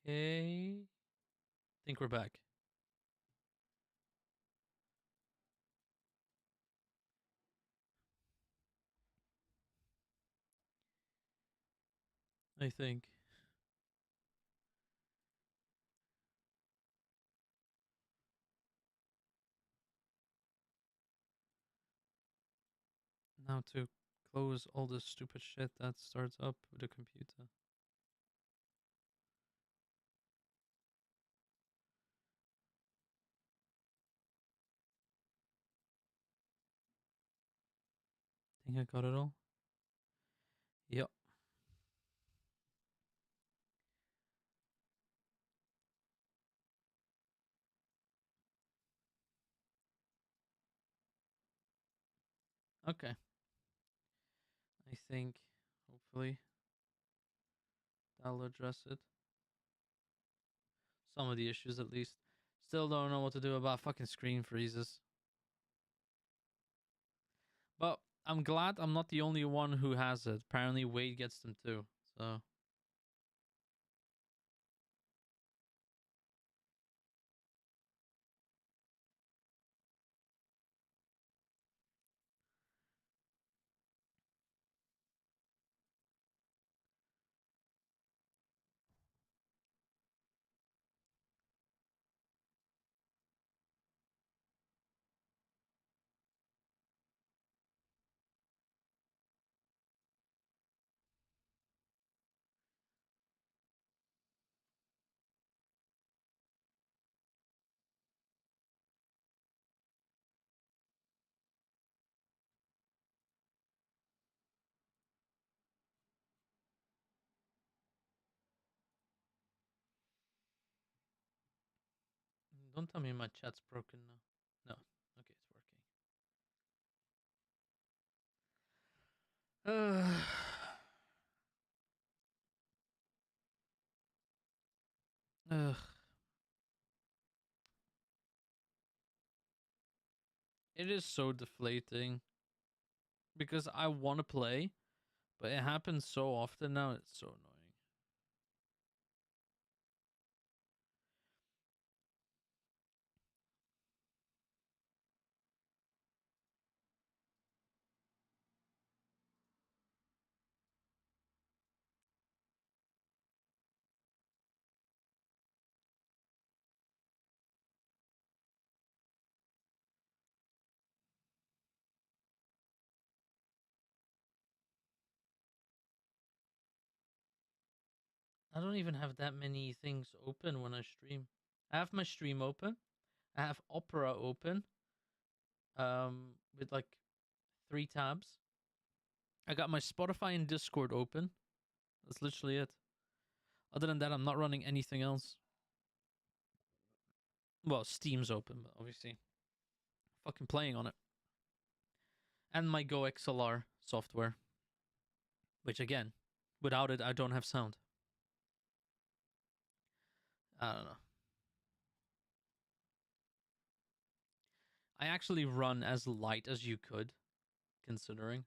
Hey, think we're back. I think. Now to close all this stupid shit that starts up with the computer. Think I got it all? Yep. Okay. I think hopefully that'll address it. Some of the issues at least. Still don't know what to do about fucking screen freezes. But I'm glad I'm not the only one who has it. Apparently Wade gets them too. So don't tell me my chat's broken now. No. Okay, it's working. Ugh. It is so deflating because I want to play, but it happens so often now. It's so annoying. I don't even have that many things open when I stream. I have my stream open. I have Opera open. With like 3 tabs. I got my Spotify and Discord open. That's literally it. Other than that, I'm not running anything else. Well, Steam's open, but obviously, fucking playing on it. And my Go XLR software, which again, without it, I don't have sound. I don't know. I actually run as light as you could, considering.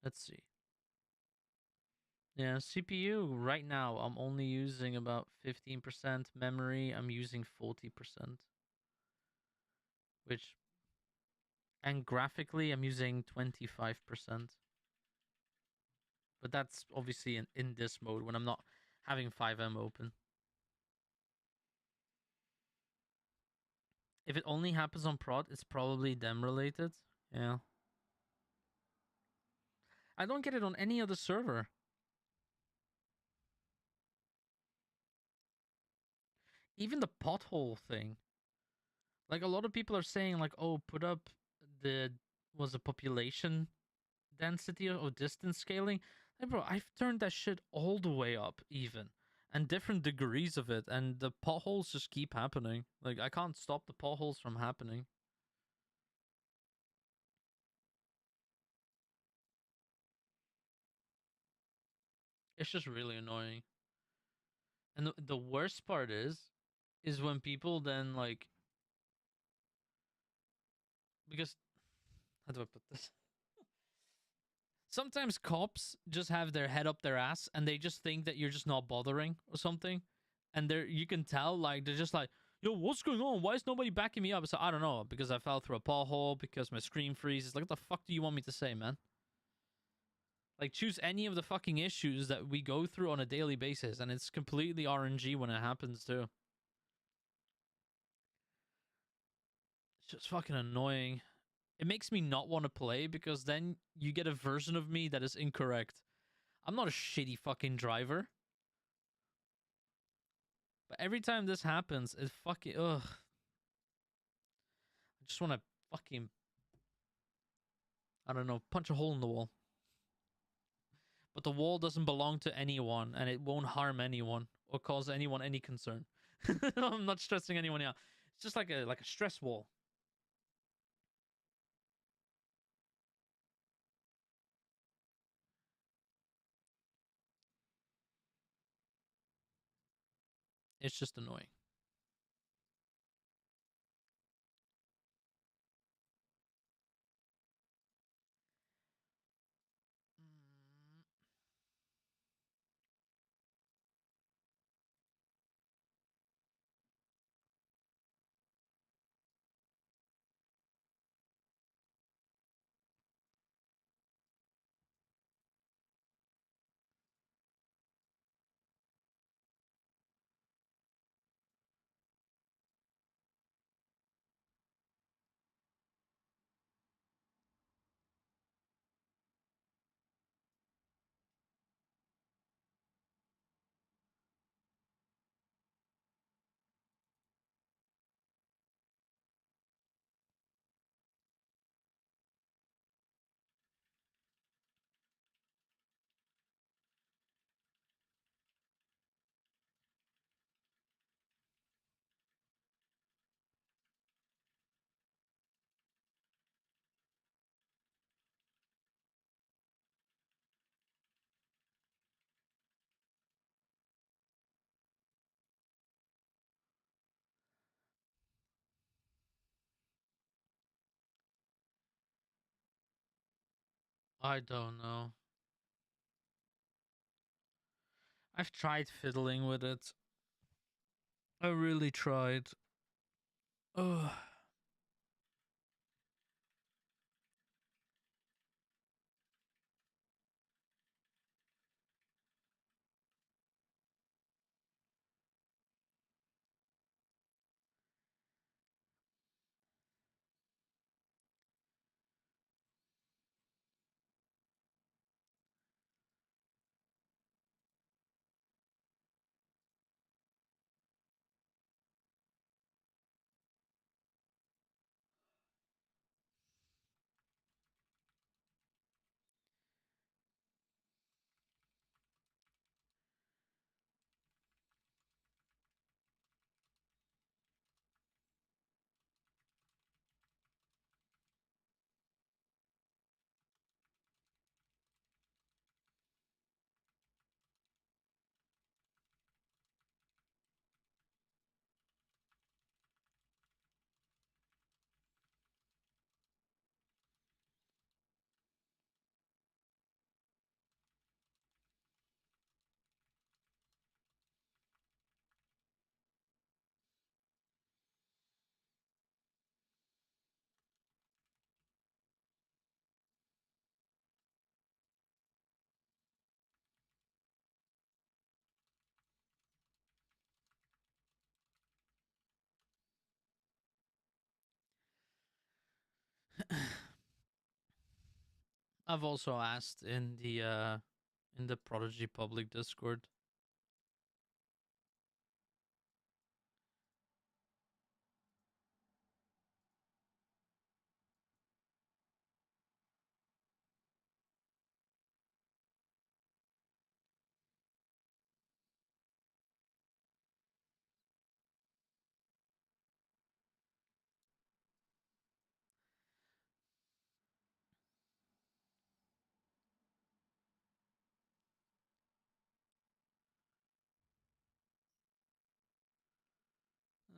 Let's see. Yeah, CPU right now, I'm only using about 15% memory. I'm using 40%, which, and graphically, I'm using 25%. But that's obviously in this mode when I'm not having FiveM open. If it only happens on prod, it's probably dem related. Yeah. I don't get it on any other server. Even the pothole thing. Like a lot of people are saying, like, oh, put up the was a population density or distance scaling. Hey, bro, I've turned that shit all the way up, even, and different degrees of it, and the potholes just keep happening. Like I can't stop the potholes from happening. It's just really annoying. And the worst part is when people then like because how do I put this? Sometimes cops just have their head up their ass and they just think that you're just not bothering or something, and they're you can tell like they're just like, yo, what's going on? Why is nobody backing me up? So I don't know, because I fell through a pothole, because my screen freezes. Like, what the fuck do you want me to say, man? Like, choose any of the fucking issues that we go through on a daily basis, and it's completely RNG when it happens too. It's just fucking annoying. It makes me not want to play because then you get a version of me that is incorrect. I'm not a shitty fucking driver. But every time this happens, it fucking ugh. I just want to fucking, I don't know, punch a hole in the wall. But the wall doesn't belong to anyone, and it won't harm anyone or cause anyone any concern. I'm not stressing anyone out. It's just like a stress wall. It's just annoying. Mm, I don't know. I've tried fiddling with it. I really tried. Ugh. I've also asked in the Prodigy public Discord.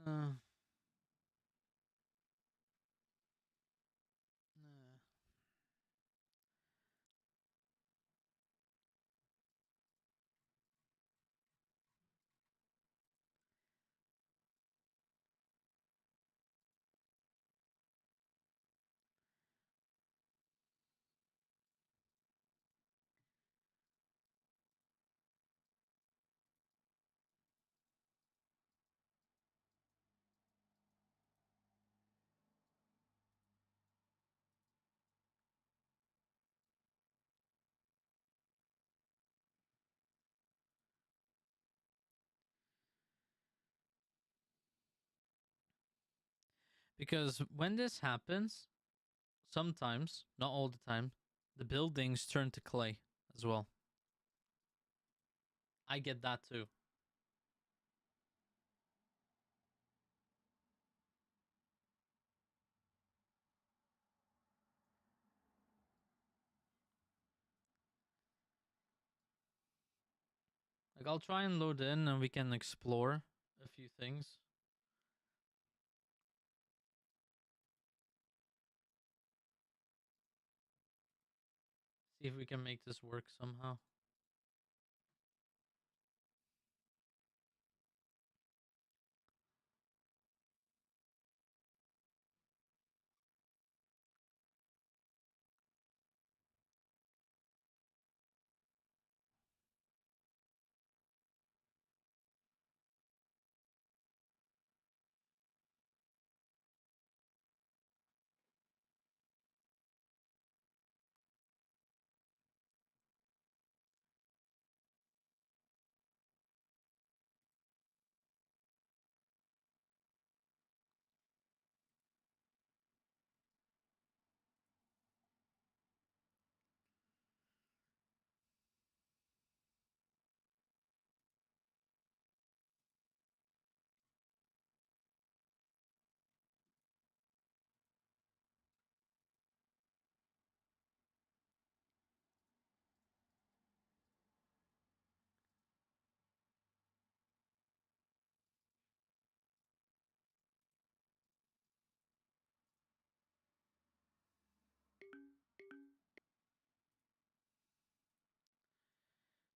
Uh, Because when this happens, sometimes, not all the time, the buildings turn to clay as well. I get that too. Like, I'll try and load in and we can explore a few things. See if we can make this work somehow.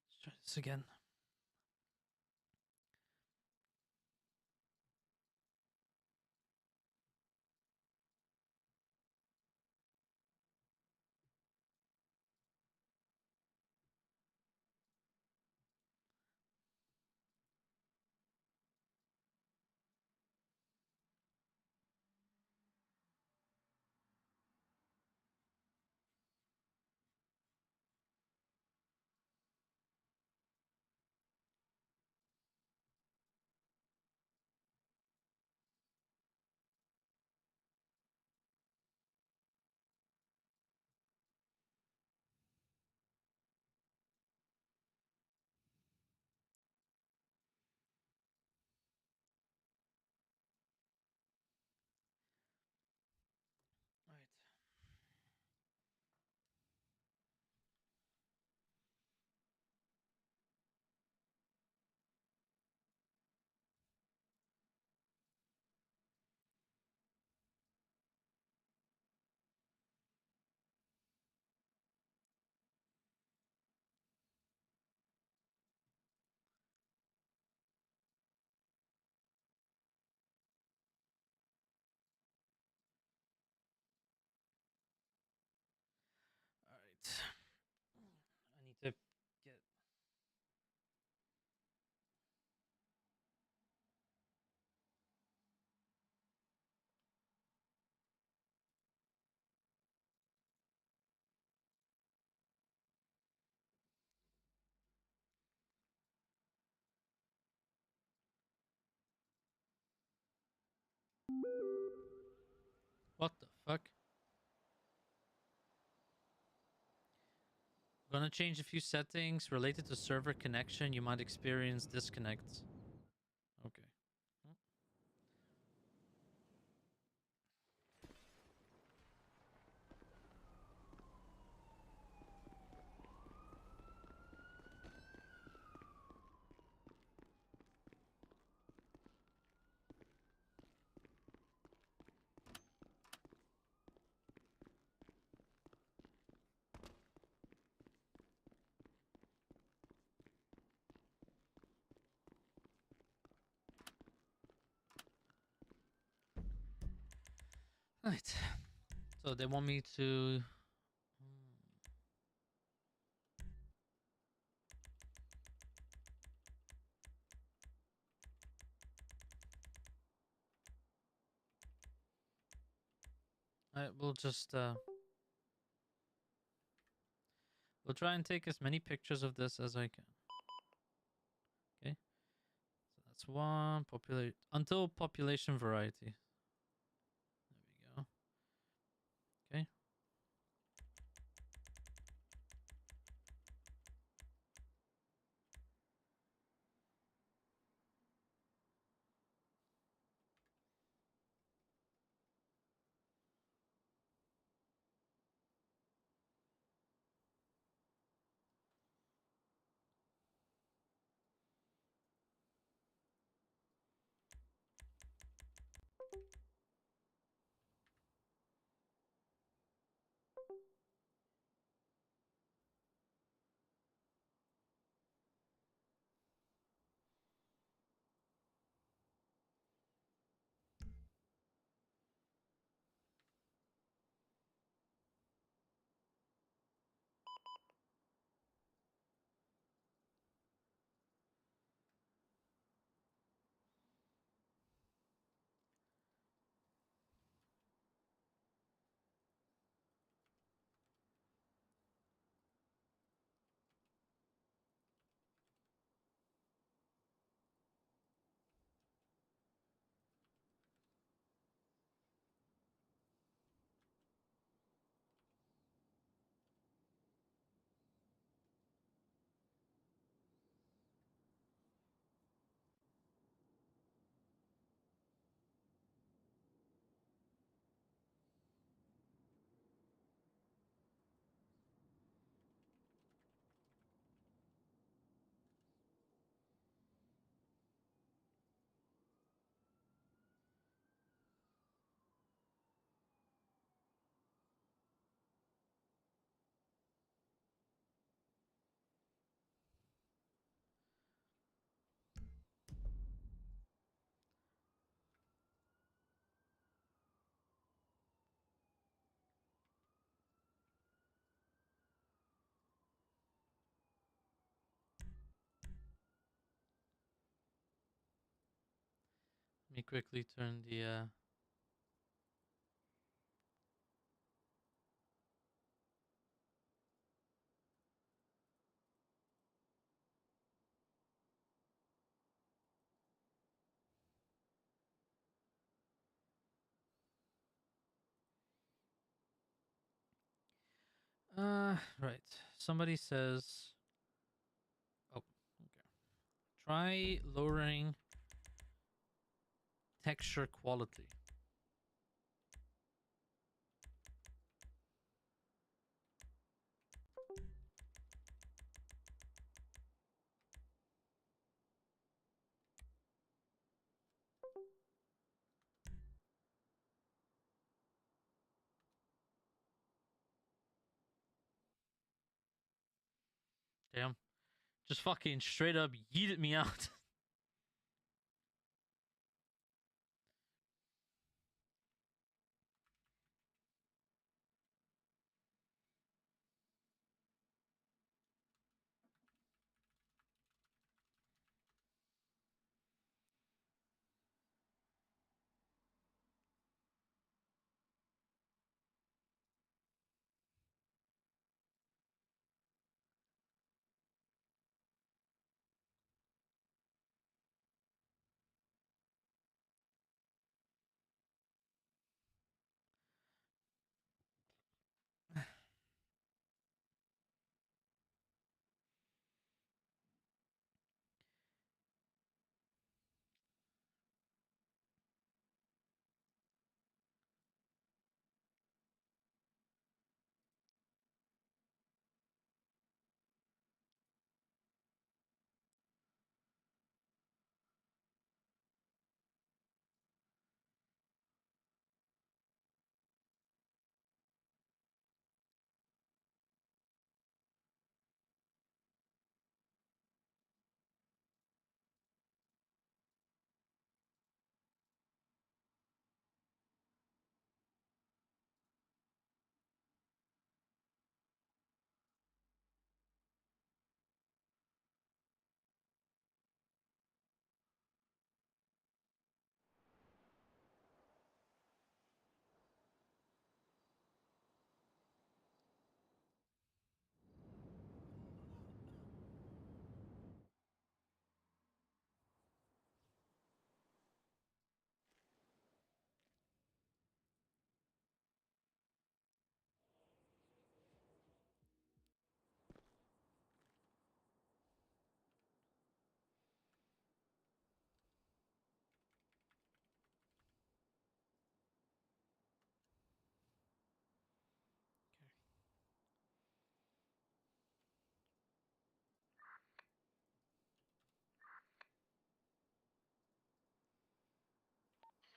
Let's try this again. All right. All right. I need to get. What the fuck? Gonna change a few settings related to server connection. You might experience disconnects. Okay. Right. So they want me to. I will just. We'll try and take as many pictures of this as I can. Okay. So that's one. Populate until population variety. Let me quickly turn the. Right. Somebody says. Oh, okay. Try lowering texture quality. Damn. Just fucking straight up yeeted me out.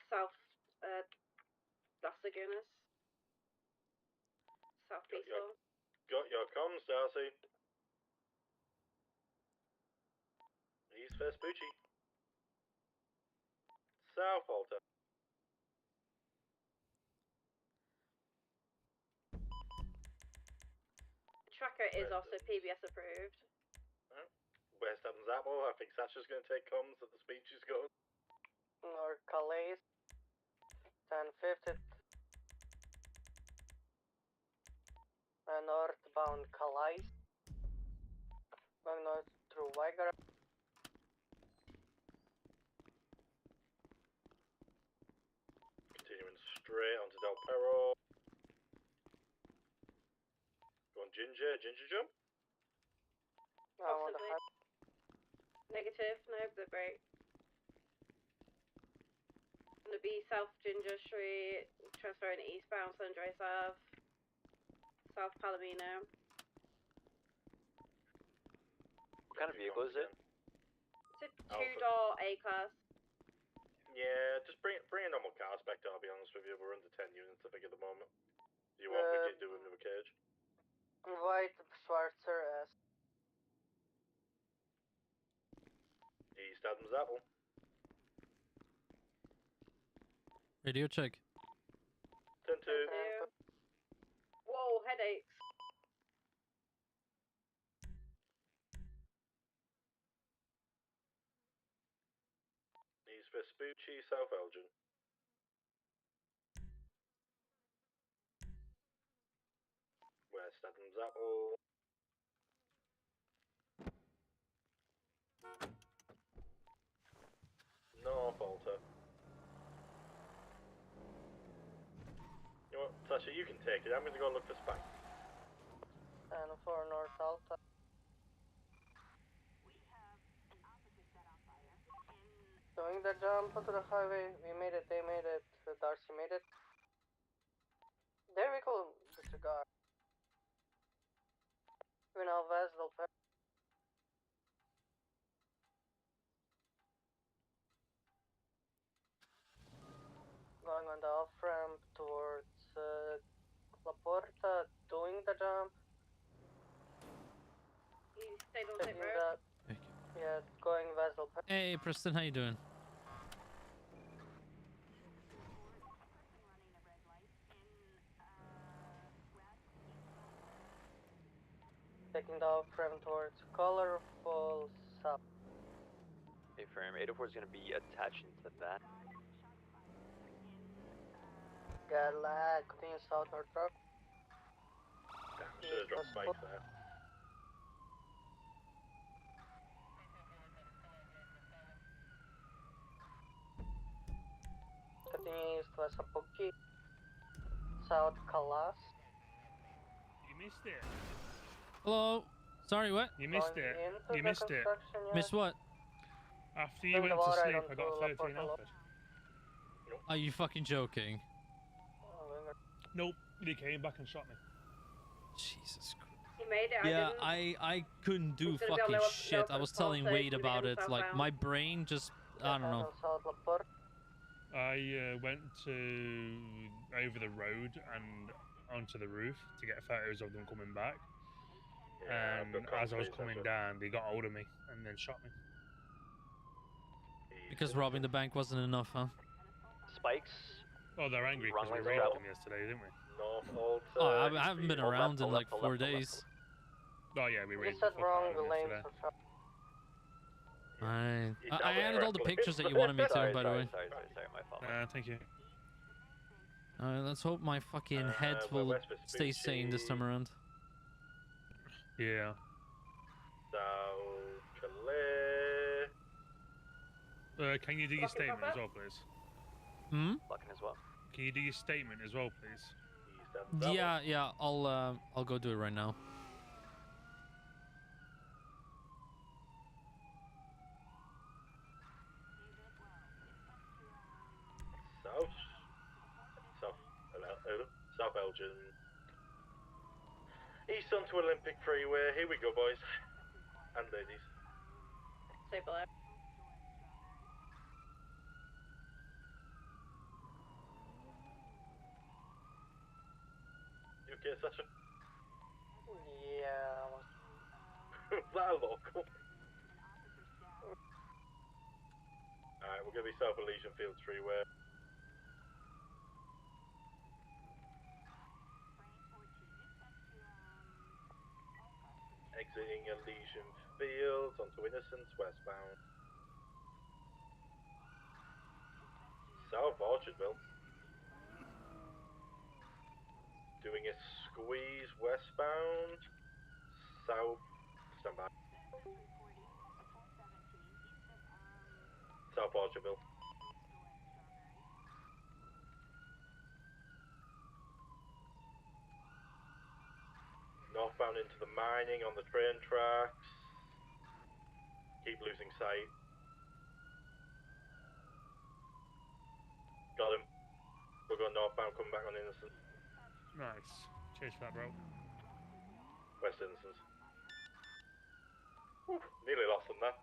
South, Dasagunas. South Peaceful. Got your comms, Darcy. East Vespucci. South Alta. Tracker is also PBS approved. West Adams Apple. I think Sasha's going to take comms that the speech is going. North Calais. 1050. Northbound Calais. Going north through Weigar. Continuing straight onto Del Perro. Go on Ginger jump. Possibly. Negative, no, they're great. Gonna be South Ginger Street, transferring eastbound San Andreas Ave, South Palomino. What kind of vehicle is it? It's a two-door A-Class. Yeah, just bring a normal car spec, I'll be honest with you. We're under 10 units, I think, at the moment. You want we can do with a cage? White Schwarzer S. East Adams Apple. Radio check. 10-2. Whoa, headaches. East West Vespucci, South Elgin. West Adams Apple. North Alta. You know what, Sasha, you can take it. I'm gonna go look for Spike. And for North Alta. Doing the jump onto the highway, we made it, they made it, Darcy made it. There we go, disregard. We now Vesdal. Going on the off ramp towards La Porta, doing the jump. You stayed on Taking State Road? the, yeah, going Vesdal. Hey, Preston, how you doing? Taking the off ramp towards Colorful South. Hey, firm. 804 is going to be attaching to that. Got lag, continue south North Rock. Damn, should have dropped Spike there. Continue east west Apuki. South Calas. You missed it. Hello. Sorry, what? You missed Going it. into You the missed it. construction yard. Miss what? After you Bring went the to water sleep, item I got to La 13 Porta offered. Are you fucking joking? Nope, he came back and shot me. Jesus Christ. You made it, Yeah, I I couldn't do It's gonna be on fucking lower- shit. I lower was telling Alta, Wade it's gonna about be it. on Like, southbound. my brain just, I don't know. South La Porta. I went to over the road and onto the roof to get photos of them coming back. Yeah, I've And got as I was confidence, coming Sasha. down, they got hold of me and then shot me. Because robbing the bank wasn't enough, huh? Spikes. Oh, they're angry because Wrong we way to raided travel. them yesterday, didn't we? North Alta. Oh, I haven't been Hold left, around in hold like left, 4 hold left, hold days. Oh yeah, we You raided said the fuck out wrong of the them lanes yesterday. for travel. I added all the pictures that you wanted me to, Sorry, by the way. sorry, my fault. Thank you. Let's hope my fucking head we're will West stay sane this time Vespucci. around. Yeah. South Calais. Can you do your Fucking statement pop as well, please? Hmm? Fucking as well. Can you do your statement as well, please? East Adams Apple. Yeah, I'll go do it right now. South Elgin. East onto Olympic Freeway. Here we go, boys and ladies. Stay below. You okay, Sasha? Yeah. That local. Alright, we're gonna be South Elysian Fields Freeway. Exiting Elysian Fields onto Innocence westbound. South Orchardville. Doing a squeeze westbound. South. Stand by. South Orchardville. Northbound into the mining on the train tracks. Keep losing sight. Got him. We're going northbound, coming back on Innocence. Nice. Cheers for that, bro. West Innocence. Whew, nearly lost them there.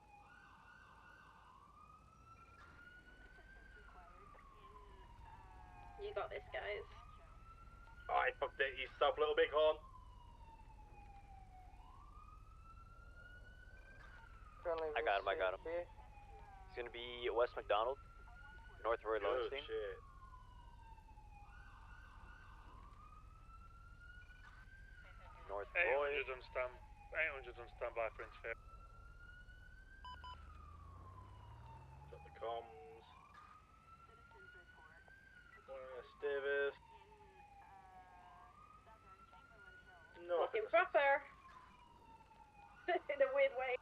You got this, guys. Oh, I fucked it. East South Little Bighorn. I got him. It's gonna be West McDonald, North Roy Good Lowenstein. shit. North Roy. 800 on standby for interference. Got the comms. Davis. No. Looking proper. In a weird way.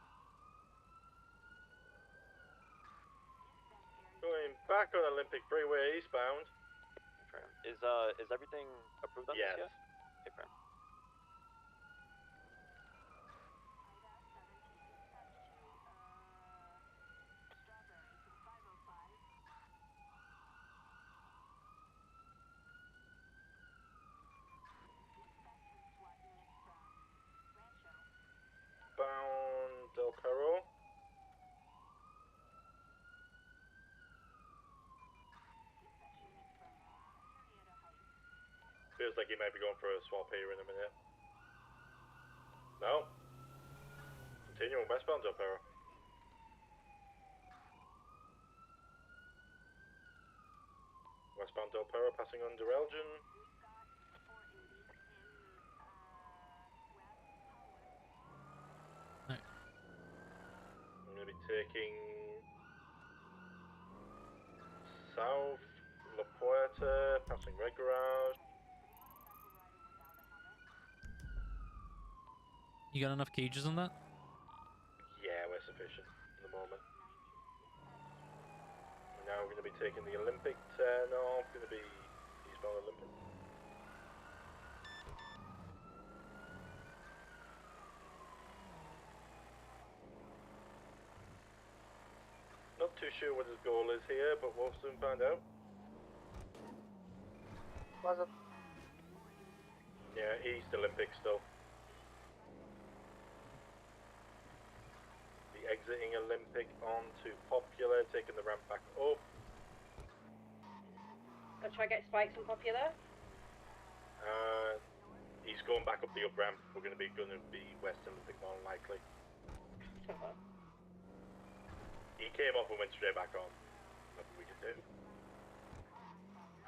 Going back on Olympic Freeway eastbound. Is everything approved on Yes. this yet? Okay, Prem. Bound Del Perro. Feels like he might be going for a swap here in a minute. No. Continuing westbound Del Perro. Westbound Del Perro passing under Elgin. Right. I'm going to be taking South La Puerta, passing Red Garage. You got enough cages on that? Yeah, we're sufficient at the moment. Now we're going to be taking the Olympic turn off, going to be eastbound Olympic. Not too sure what his goal is here, but we'll soon find out. Was it? Yeah, East Olympic still. The exiting Olympic onto Popular, taking the ramp back up. I'll try to get spikes on Popular. He's going back up the up ramp. We're going to be West Olympic more than likely. He came off and went straight back on. Nothing we can do.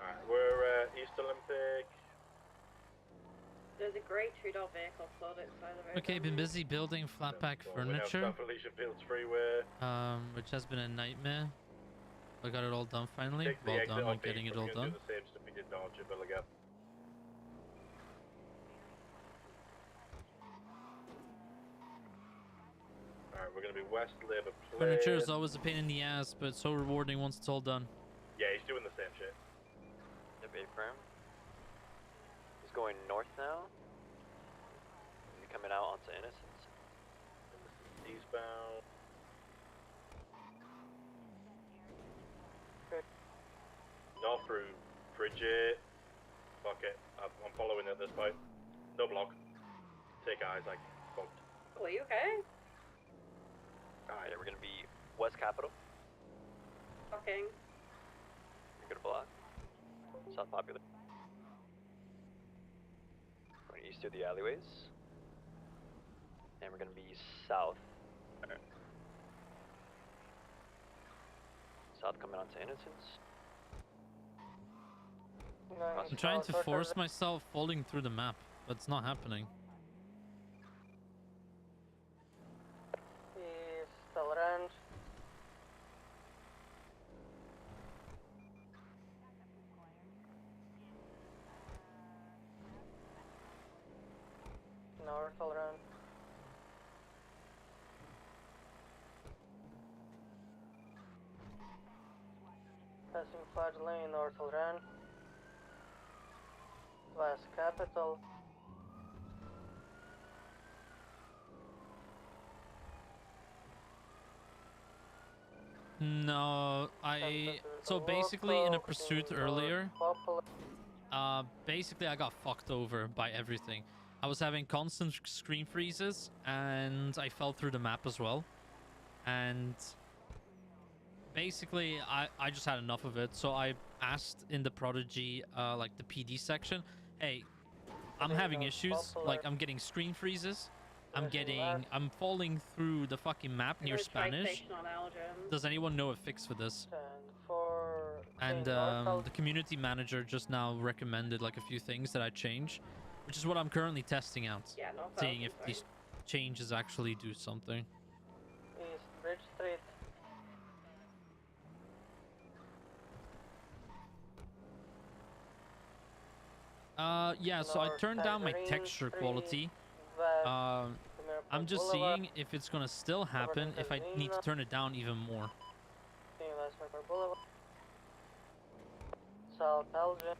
Alright, we're East Olympic. There's a grey two-door vehicle slowed outside the road. Okay, been busy building flat pack furniture, South Alicia Fields Freeway. which has been a nightmare. I got it all done finally. Take the Well exit done on off getting East, it all we're gonna done. do the same stuff we did in Orchardville again. Alright, we're gonna be West Labour Place. Furniture is always a pain in the ass, but so rewarding once it's all done. Yeah, he's doing the same shit. Yep, Prem. He's going north now. He's coming out onto Innocence. Eastbound. North through Bridget. Fuck it. I'm following at this point. No block. Take eyes, like, fucked. Oh, are you okay? Alright, we're gonna be West Capitol. Fucking. You're gonna block. South Popular. Going east through the alleyways. And we're gonna be south. Alright. South coming onto Innocence. I'm trying to force myself falling through the map, but it's not happening. East Orange. North Orange. Passing Fudge Lane, North Orange. West Capitol. No, so basically in a pursuit earlier, basically I got fucked over by everything. I was having constant screen freezes and I fell through the map as well. And basically I just had enough of it. So I asked in the Prodigy, like the PD section, hey, I'm having issues. Like I'm getting screen freezes. I'm falling through the fucking map near Spanish. Does anyone know a fix for this? And the community manager just now recommended like a few things that I change, which is what I'm currently testing out. Yeah, no, Seeing if these changes actually do something. East Bridge Street. Yeah, so I North turned down my Tangerine texture Street, quality. West Um, Premier I'm Park just Boulevard, seeing if it's gonna still happen Overton if I need to Casino, turn it down even more. West Premier Park Boulevard, South Elgin,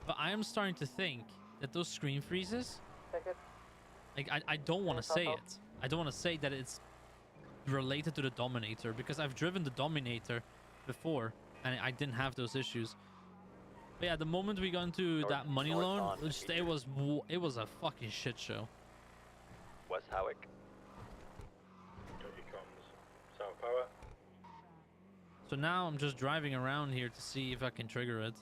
But I am starting to think that those screen freezes, ticket, like I don't want to South say Elgin. it. I don't want to say that it's related to the Dominator because I've driven the Dominator before and I didn't have those issues. But yeah, the moment we got into North- that money north loan, on it was a fucking shit show. West Howick. Here comes South Power. So now I'm just driving around here to see if I can trigger it.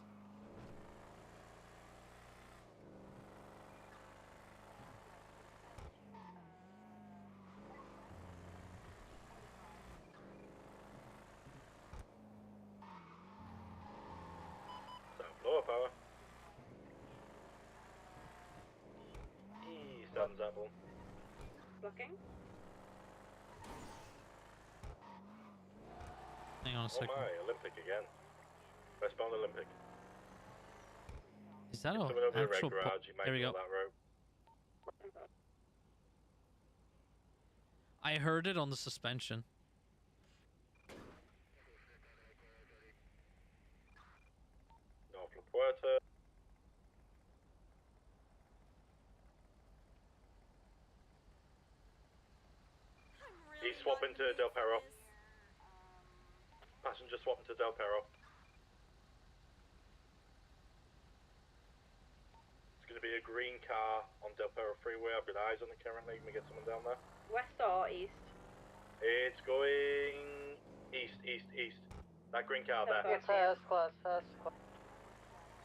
South Lower Power. East Adams Apple. Looking. Hang on a Oh second. my, Olympic again. Westbound Olympic. Is that If an someone over the red actual? garage, you might There we go go. that route. I heard it on the suspension. North La Puerta. He's swapping to Del Perro. Passenger swapping to Del Perro. It's going to be a green car on Del Perro Freeway. I've got eyes on it currently. Can we get someone down there? West or east? It's going east, east, east. That green car there. Okay. It's a S-Class, S-Class.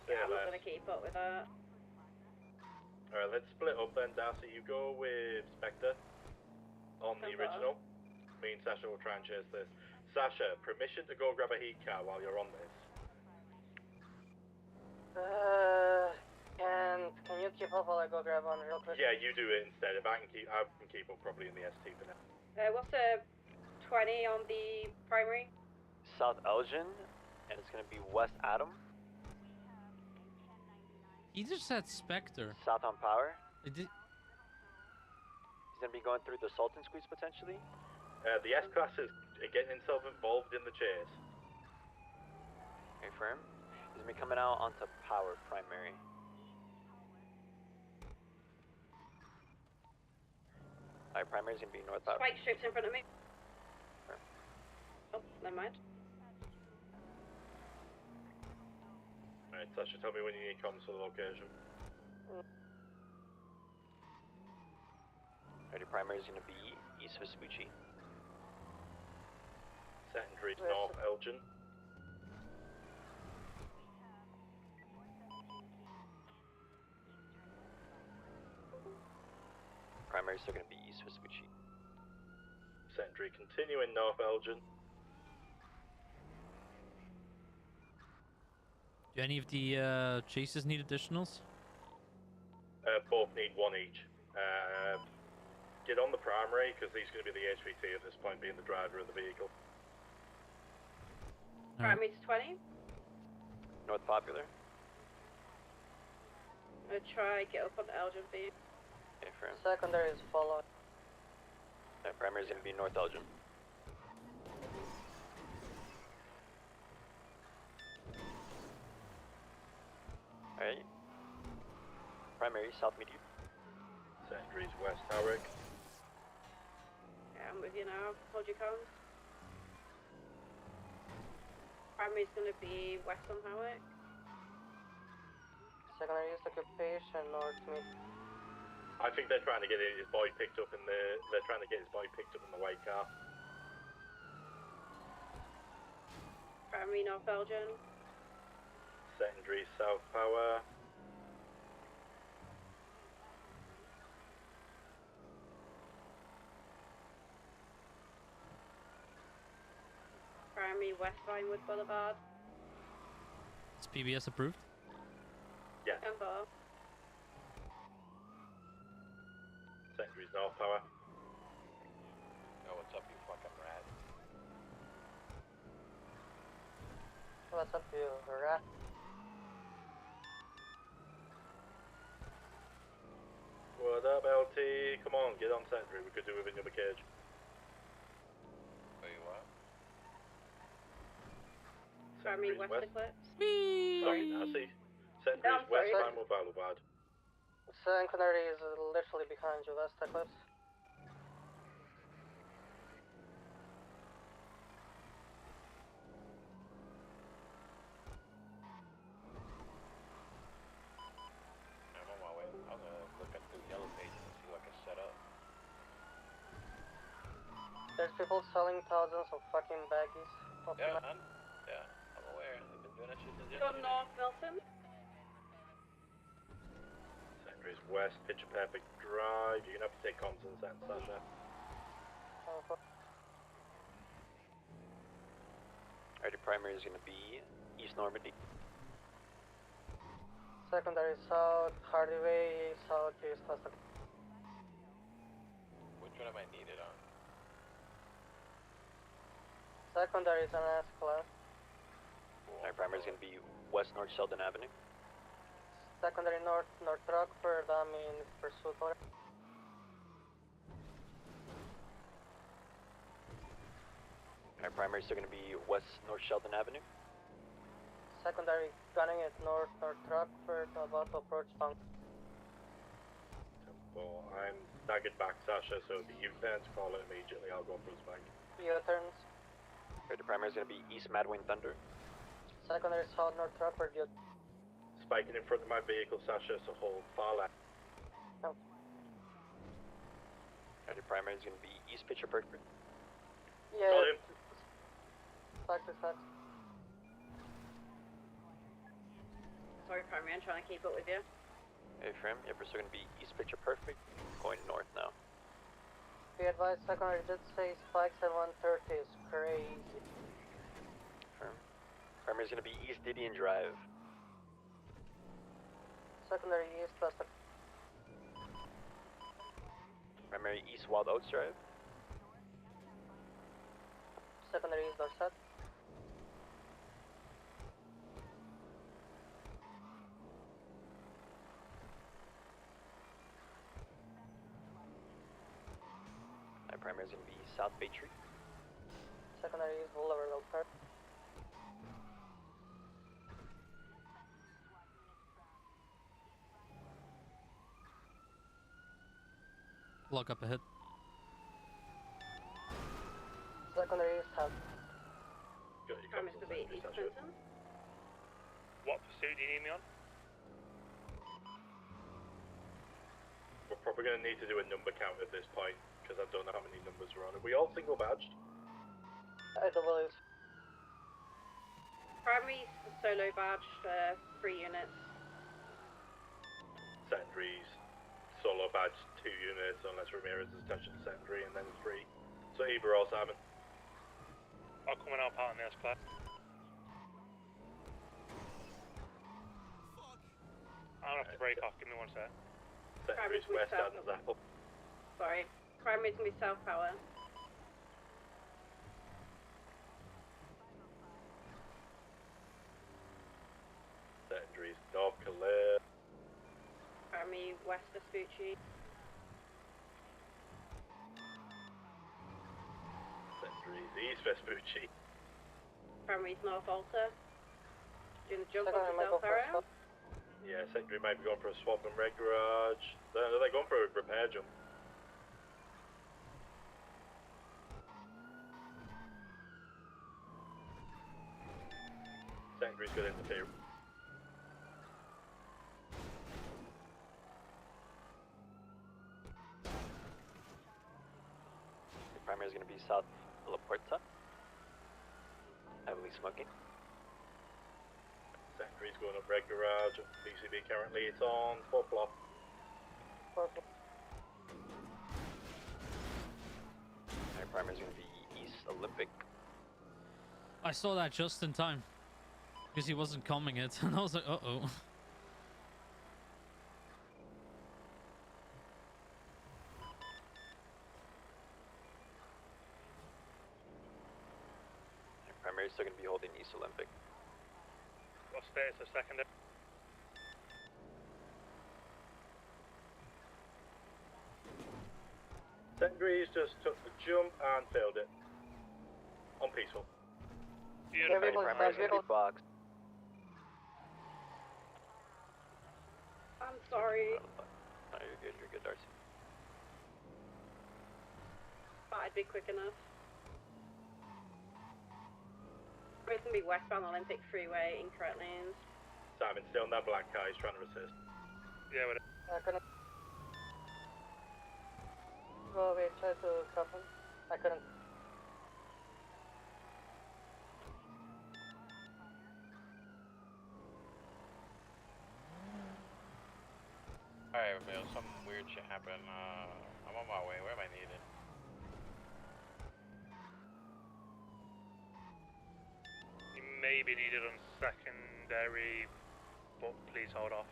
Yeah, I'm left. not gonna keep up with that. Alright, let's split up then. Darcy, you go with Spectre on the Okay. original. Me and Sasha will try and chase this. Sasha, permission to go grab a heat car while you're on this. Can you keep up while I go grab one real quick? Yeah, you do it instead. If I can keep up probably in the ST for now. What's the 20 on the primary? South Elgin, and it's gonna be West Adam. He just said Spectre. South on Power. It did, He's gonna be going through the Sultan Squeeze potentially. The S-Class is getting himself involved in the chase. Confirm. He's gonna be coming out onto Power primary. Alright, primary is gonna be North Power. Spike strips in front of me. Oh, never mind. Alright, Sasha, tell me when you need comms for the location. Alright, primary is gonna be East Vespucci. Secondary to Where's North Elgin. Primary is still gonna be East Vespucci. Secondary continuing North Elgin. do any of the chases need additionals? Both need one each. Get on the primary, because he's going to be the HVT at this point, being the driver of the vehicle. Alright. Primary to 20. North Popular. I'm gonna try get up on the Elgin for you. Confirm. Secondary is following. Alright, primary is gonna be North Elgin. Alright. Primary, South Medium. Secondary's West Harwick. Yeah, I'm with you now. Hold your comms. Primary's gonna be west on Howick. Secondary is occupation, North Mid. I think they're trying to get his boy picked up in the. They're trying to get his boy picked up in the white car. Primary North Elgin. Secondary South Power. Primary West Vinewood Boulevard. Is PBS approved? Yes. Info. Secondary's North Power. Oh, what's up, you fucking rat? What's up, you rat? What up, LT? Come on, get on secondary. We could do with another cage. Wait, what? Primary Secondary's west west. eclipse. Whee! Sorry, Nancy. No, Secondary's I'm sorry. west, I'm Valubad. Secondary is literally behind you, West Eclipse. I'm on my way. I'm gonna look at the yellow pages and see what I can set up. There's people selling thousands of fucking baggies. Yeah, I'm aware. They've been doing that shit since Go yesterday. north, Milton. Secondary's west, picture perfect drive. You're gonna have to take comms in San Sasha. Alright, the primary is gonna be East Normandy. Secondary south, Hardy Way, southeast, West. Which one am I needed on? Secondary is an S-class. Alright, primary is gonna be West North Sheldon Avenue. Secondary north, North Rockford, I'm in pursuit order. Alright, primary is still gonna be West North Sheldon Avenue. Secondary gunning it north, North Rockford, about to approach Punk. Well, I'm staggered back, Sasha, so if you turn to call it immediately, I'll go for his bank. U-turns. Alright, the primary is gonna be East Madwing Thunder. Secondary south, North Rockford, U. Spiking in front of my vehicle, Sasha, so hold far left. Alright, the primary is gonna be East Pitcher Perfect. Got Yeah, him. facts. Sorry, primary, I'm trying to keep up with you. Hey, Frim. Yep, we're still gonna be East Pitcher Perfect. Going north now. Be advised, secondary did say spikes at 130 is crazy. Firm. Primary is gonna be East Didion Drive. Secondary east, West. Primary East Wild Oats Drive. Secondary east, Dorset. My primary is gonna be South Bay Tree. Secondary east, Boulevard, Park. Lock up ahead. Secondary east, south. Got your Primary's comms gonna in be Sasha. East Clinton. What pursuit do you need me on? We're probably going to need to do a number count at this point, because I don't know how many numbers we're on. Are we all single badged? I do believe. Primary solo badge for 3 units. Secondaries, solo badge 2 units, unless Ramirez is touching secondary, and then 3. So either or, Simon. I'll come and help out on the S-class. I'll have to break off, give me one sec. Secondaries Primary's west south. Adam's Apple. Sorry. Primary's gonna be South Power. Secondaries North Calais. Primary West Vespucci. Secondaries East Vespucci. Primary's North Alta. Doing the jump Secondary onto might go South for a Arrow. swap. Yeah, secondary might be going for a swap in red garage. They're going for a repair jump. Secondary's going to interfere. The primary is gonna be South La Puerta. Heavily smoking. Secondary's going up red garage. BCB currently it's on 4th block. Perfect. My primary is gonna be East Olympic. I saw that just in time. Because he wasn't coming it, and I was like, uh-oh. My primary is still gonna be holding East Olympic. What status of secondary? Secondaries just took the jump and failed it. On peaceful. Beautiful. Any primary's gonna be boxed. I'm sorry, No, you're good, Darcy. but I'd be quick enough. It's gonna be westbound Olympic Freeway, incorrect lanes. Simon, still on that black car, he's trying to resist. Yeah, but I couldn't. Oh wait, try to cuff him. I couldn't. Alright, Bill, some weird shit happened. I'm on my way. Where am I needed? you may be needed on secondary, but please hold off.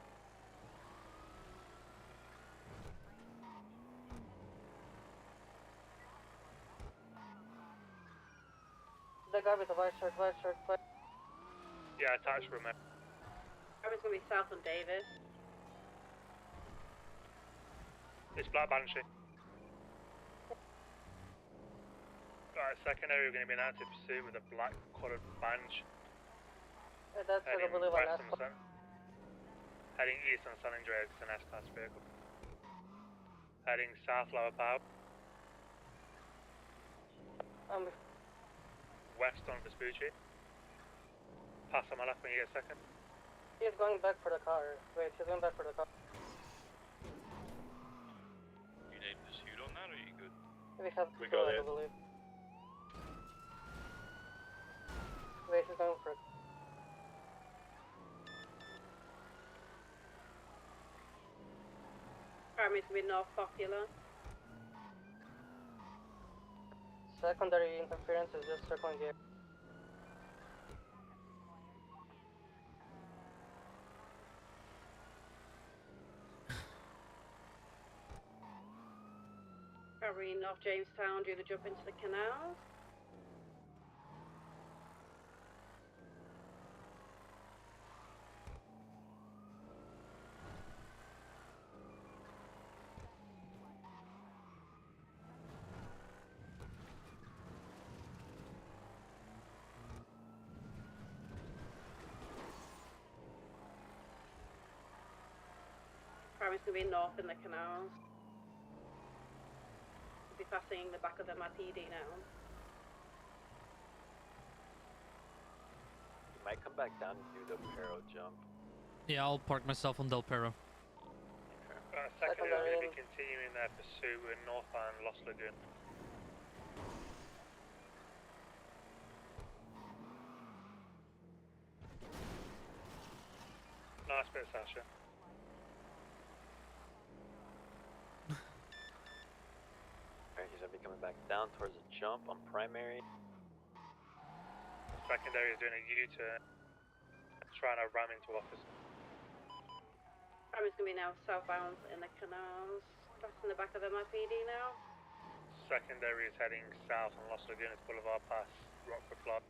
The guy with the white shirt, white. Yeah, attached room. It's gonna be south on Davis. It's Black Banshee. Right, secondary, we're going to be in active pursuit with a black coloured Banshee. That's I Heading believe west on on San... Heading east on San Andreas, it's an S-Class vehicle. Heading south, Lower Power. West on Vespucci. Pass on my left when you get a second. He's going back for the car. Wait, he's going back for the car. You need to shoot on that, or are you good? We have We two, got I it. believe. Wait, he's going for it. Primary's gonna be North Popular. Secondary interference is just circling the air. Primary North Jamestown, due to jump into the canals. Primary's gonna be north in the canals. We'll be passing the back of the MIPD now. You might come back down and do the Pero jump. Yeah, I'll park myself on Del Perro. Secondary, Secondary. going to be continuing their pursuit in northbound Lost Lagoon. Nice bit, Sasha. Alright, he's gonna be coming back down towards the jump on primary. Secondary is doing a U-turn, trying to ram into officer. Primary's gonna be now southbound in the canals. That's in the back of the MIPD now. Secondary is heading south on Los Lagunas Boulevard past Rockford Plaza.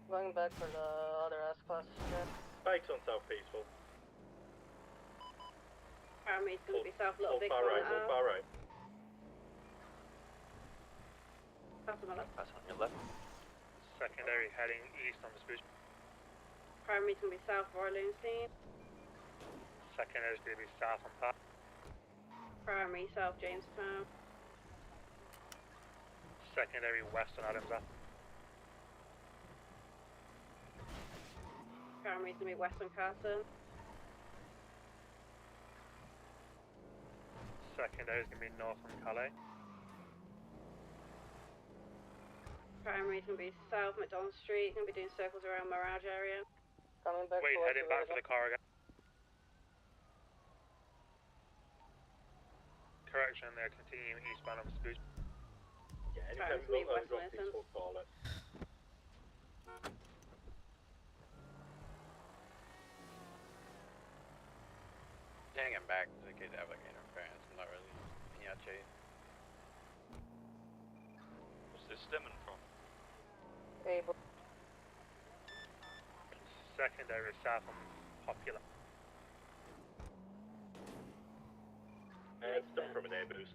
Going back for the other S-Class. Yeah. Spikes on South Peaceful. Primary's gonna be south Little Hold Big far right, Corner hold Ave. far right. Pass on my left. Pass on your left. Secondary heading east on Vespucci. Primary's gonna be south Royal Scene. Secondary is going to be south on Pat. Primary south Jamestown. Secondary west on Adams Ave. Primary's gonna be west on Carson. Secondary is going to be north on Calais. Primary's gonna be south McDonald Street. Gonna be doing circles around Mirage area. Coming back Wait, towards heading the back for river. the car again. Correction, they're continuing eastbound on Vespucci. Yeah, Trying anytime to we've leave got West those Innocent. Peaceful, call it. Hanging back in case I have like interference. I'm not really in your chase. What's this stemming from? Able. Secondary is south on Popular. Secondary boost.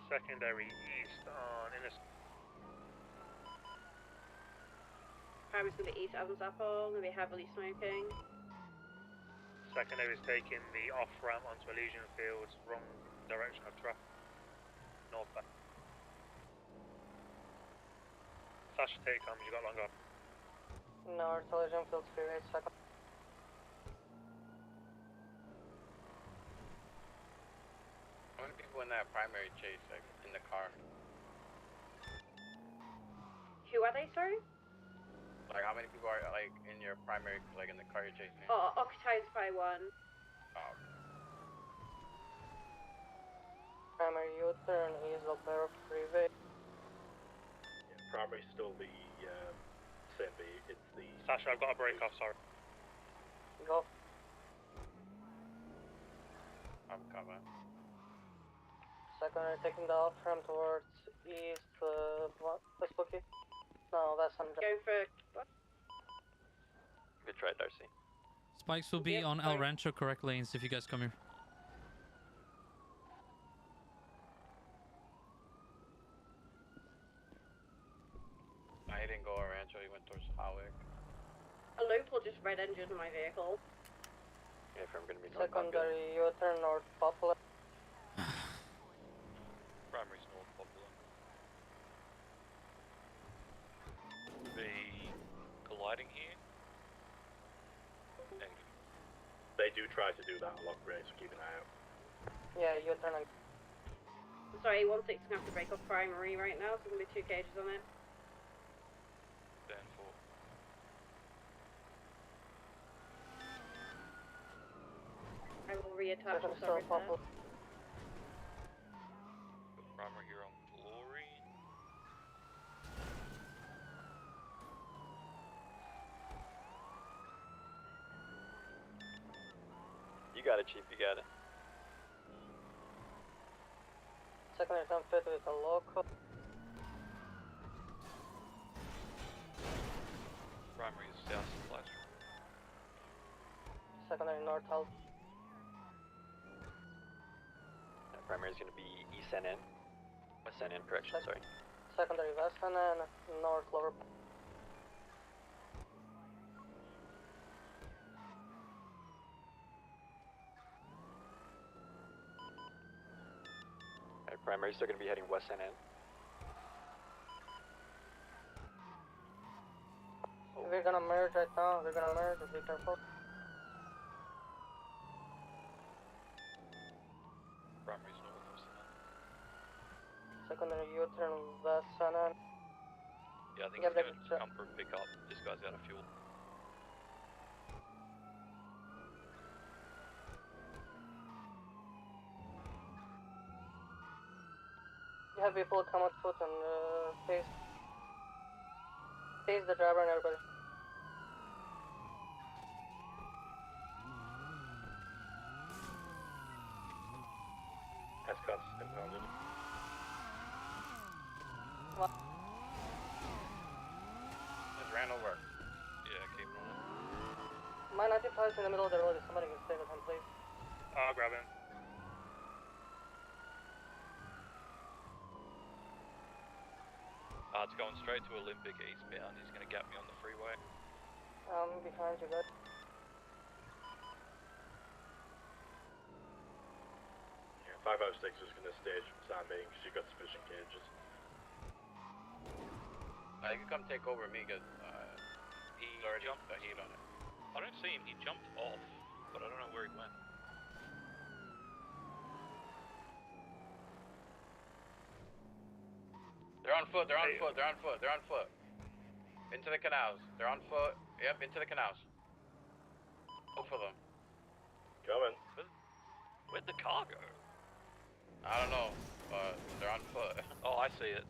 Secondary east on inner. Primary's gonna be east Adam's Apple, gonna be heavily smoking. Secondary is taking the off ramp onto Elysian Fields, wrong direction of traffic. Northbound. Sasha, take comms, you got longer. North Elysian Fields freeway, second. How many people in that primary chase, like, in the car? Who are they, sorry? Like, how many people are, like, in your primary, like, in the car you're chasing? Oh, occupied by one. Oh, Primary U-turn, east of Barrow freeway. Yeah, primary's still the same B. It's the. Sasha, I've got a break off, sorry. Go. I'm coming. Secondary taking the off ramp towards east, West Bookie. No, West Hundred. Going for what? Good try, Darcy. Spikes will be Yep, on El sorry. Rancho correct lanes if you guys come here. I didn't go around, so he went towards Howick. A local just red engine my vehicle. Yeah, if I'm gonna be northbound. Secondary U-turn north Poplar. Primary's north popular. The colliding here? Negative. They do try to do that a lot, Gray, so keep an eye out. Yeah, U-turn and Sorry, 1-6 gonna have to break off primary right now, so there's gonna be 2 cages on it. Dan 4. I will reattach second once I store return. Poplar. The primary here on Glory. You got it, Chief, you got it. Secondary is unfit with a local. Primary is south of Classroom. Secondary north Health. Primary is gonna be East NN. West NN, correction, sorry. Secondary West and then north Lower. Alright, primary still gonna be heading West NN. We're gonna merge right now. We're gonna merge. Be careful. Primary's north of Sinan. Secondary U-turn West and then. Yeah, I think Yeah, he's gonna but- come for a pickup. This guy's out of fuel. You have people come on foot and face the driver and everybody. S-Cuts impounded. Just ran over. Yeah, keep it on it. My 95 is in the middle of the road. If somebody can stay with him, please. I'll grab him. It's going straight to Olympic eastbound. He's gonna gap me on the freeway. Behind you guys. Yeah, 506 is going to stage Sam being because you've got sufficient cages. You can come take over me, because He he's already jumped. got heat on it. I don't see him. He jumped off, but I don't know where he went. They're on foot, they're on Hey. foot, they're on foot, they're on foot. Into the canals. They're on foot. Yep, into the canals. Both of them. Coming. Where'd the car go? I don't know, but they're on foot. Oh, I see it.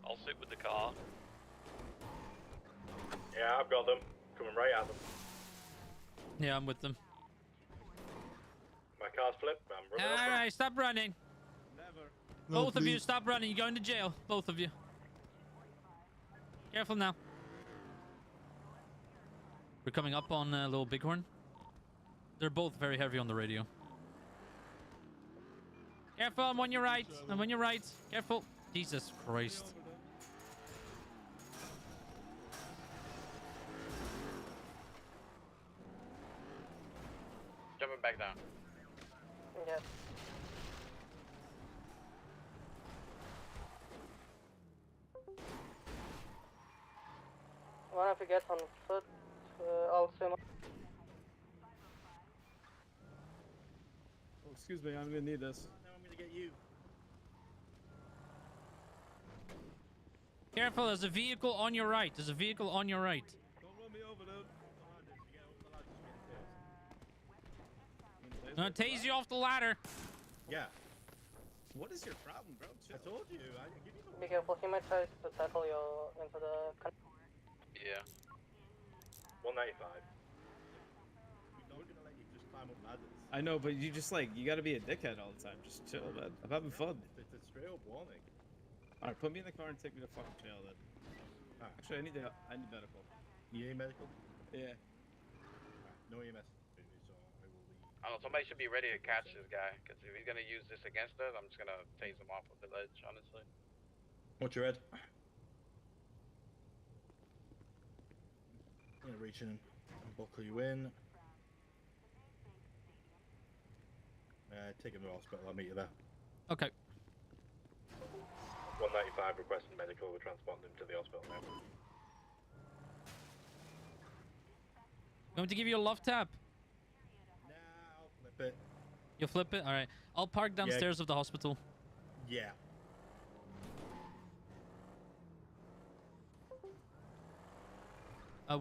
I'll sit with the car. Yeah, I've got them. Coming right at them. Yeah, I'm with them. My car's flipped, I'm running off them. Alright, stop running. Both of you, stop running. You're going to jail. Both of you. Careful now. We're coming up on Little Bighorn. They're both very heavy on the radio. Careful, I'm on your right. I'm on your right. Careful. Jesus Christ. Jumping back down. Yeah. One of you get on foot, I'll swim. Oh, excuse me, I'm gonna need this. Now I'm gonna get you. Careful, there's a vehicle on your right. There's a vehicle on your right. Don't run me over, dude. I'm gonna tase you off the ladder. Yeah. What is your problem, bro? I told you. I give you the. Be careful, he might try to tackle you into the... Yeah. 195. We're not gonna let you just climb up ladders. I know, but you just like, you gotta be a dickhead all the time. Just chill, man. I'm having fun. It's a straight up warning. Alright, put me in the car and take me to fucking jail then. Alright. Actually, I need medical. You need medical? Yeah. Alright, no EMS. So I will leave. I don't know, somebody should be ready to catch this guy, because if he's gonna use this against us, I'm just gonna tase him off of the ledge, honestly. What's your head? I'm gonna reach in and buckle you in. Take him to the hospital, I'll meet you there. Okay. 195 requesting medical, we're transporting him to the hospital now. Going to give you a love tap. Nah, I'll flip it. You'll flip it? Alright. I'll park downstairs of the hospital. Yeah.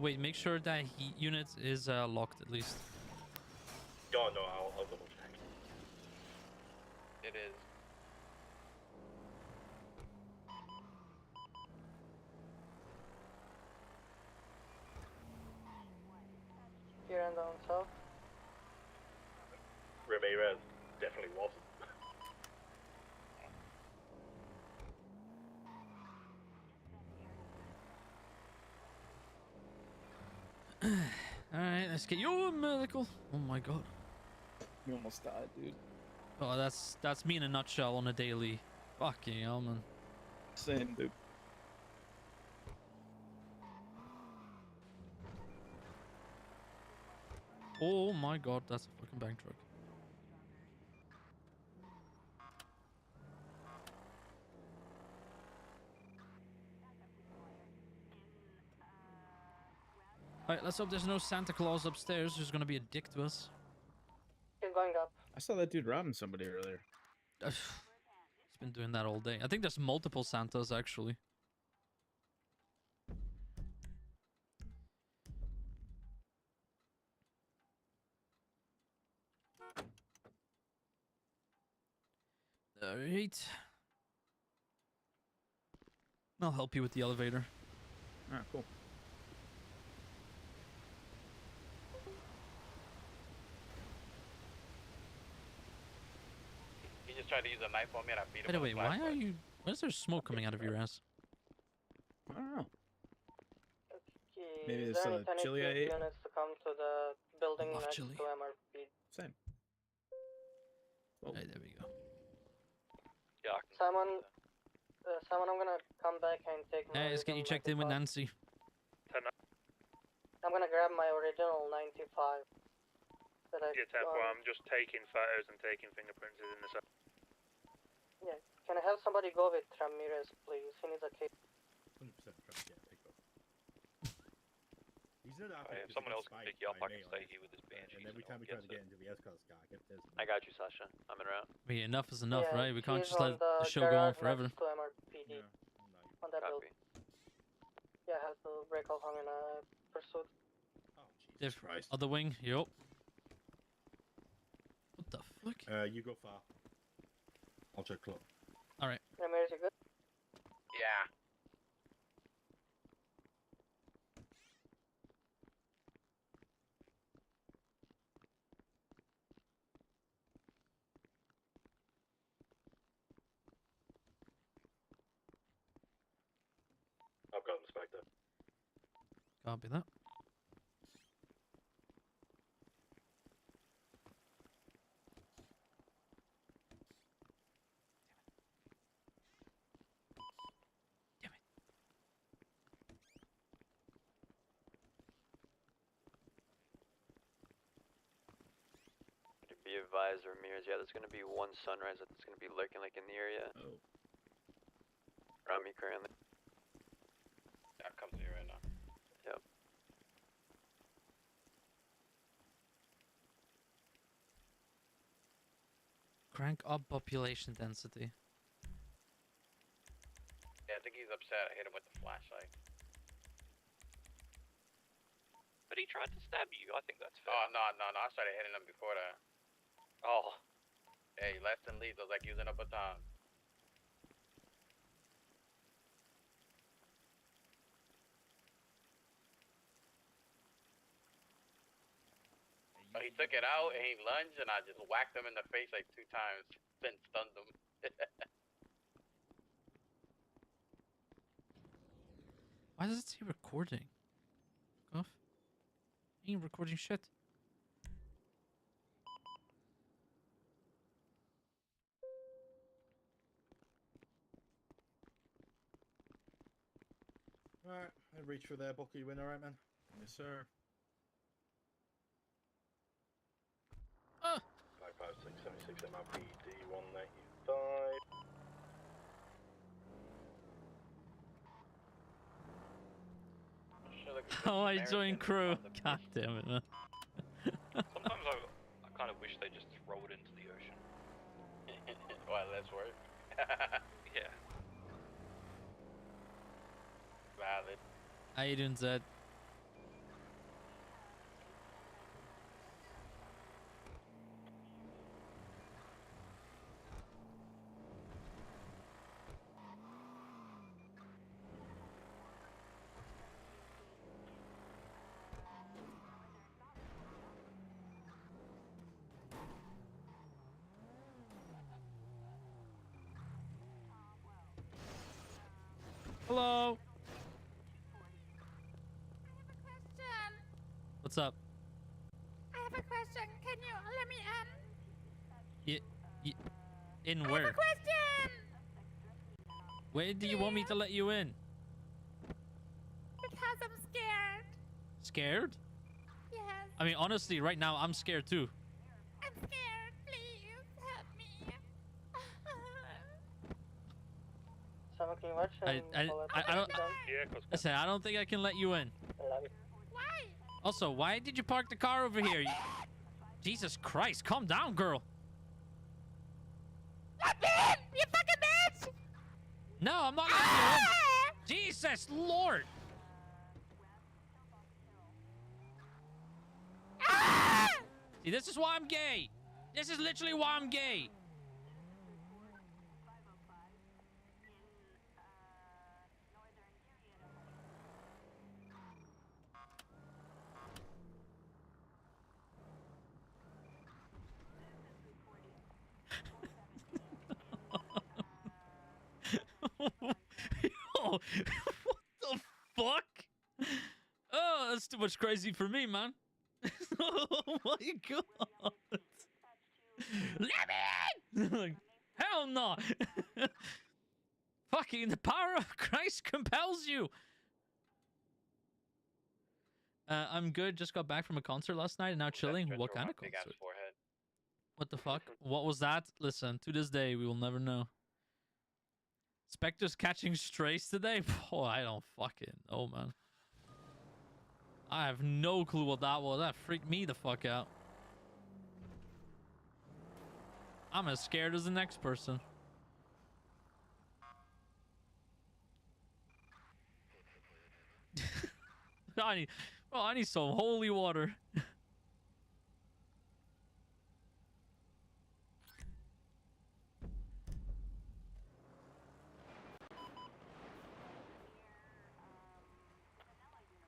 Wait, make sure that unit is locked at least. Oh no, I'll double check. It is. Here and down south. Ramirez definitely wasn't. Alright, let's get you a medical. Oh my god. You almost died, dude. Oh, that's me in a nutshell on a daily. Fucking hell, man. Same, dude. Oh my god, that's a fucking bank truck. Alright, let's hope there's no Santa Claus upstairs who's gonna be a dick to us. He's going up. I saw that dude robbing somebody earlier. He's been doing that all day. I think there's multiple Santas, actually. Alright. I'll help you with the elevator. Alright, cool. He just tried to use a knife on me and I beat him. By the with way, a why flashlight. are you... Why is there smoke coming out of your ass? I don't know. Okay, Maybe is it's, there any chili I 10 ate? units to come to the building love next chili. to MRP. Same. Oh. Hey, there we go. Yeah. Simon, I'm gonna come back and take my Hey, let's get you original checked in with 95. Nancy. I'm gonna grab my original 95. That I, Yeah, Tempo, I'm just taking photos and taking fingerprints in the cell. yeah. Can I have somebody go with Ramirez, please? He needs a case. 100% trying to get a pickup. He's not out If someone else can pick you up, I can stay here with this banshee. And every time we try to get into the S-Class car, I get this. I got you, Sasha. I'm en route. I mean, enough is enough, Yeah, right? We can't he's just on let the show go on garage forever. next to MRPD. On that Copy. building. Yeah, has to break off on in a pursuit. Oh, Jesus Diff Christ. other wing, yup. What the fuck? You go far. I'll check clock. Alright. Ramirez, you good? Yeah. I've got him, Spectre. Can't be that. advisor, Ramirez. Yeah, there's gonna be one sunrise that's gonna be lurking like in the area Oh. around me currently. Yeah, come to you right now. Yep. Crank up population density. Yeah, I think he's upset. I hit him with the flashlight. But he tried to stab you. I think that's fair. Oh, no. I started hitting him before that. Oh. Hey, less than lethal, like using a baton. So he took it out and he lunged and I just whacked him in the face like 2 times, then stunned him. Why does it say recording? Fuck off. Ain't recording shit. Alright, I reach for there, Bucky. You win, alright, man? Yes, sir. 55676 MLPD 195. Oh, I joined crew. God damn it, man. Sometimes I kind of wish they just throw it into the ocean. Well, less work. Yeah. Valid. How you doing, Zed? Hello. What's up? I have a question. Can you let me In I where? have a question! Where do you want me to let you in? Because I'm scared. Scared? Yes, I mean, honestly, right now I'm scared too. I'm scared. Please help me. Someone can you watch I and I don't. Yeah, cause Listen, I don't think I can let you in. Why? Also, why did you park the car over here? Jesus Christ, calm down, girl. Let me in, you fucking bitch! No, I'm not letting you in. Jesus Lord. See, this is why I'm gay. This is literally why I'm gay. Yo, what the fuck? Oh, that's too much crazy for me, man. Oh my god. Let me in! Hell no. Fucking the power of Christ compels you. I'm good. Just got back from a concert last night and now chilling. What kind of Big ass concert? forehead. What the fuck? What was that? Listen, to this day, we will never know. Spectres catching strays today? Oh, I don't fucking know, man. I have no clue what that was. That freaked me the fuck out. I'm as scared as the next person. I need some holy water.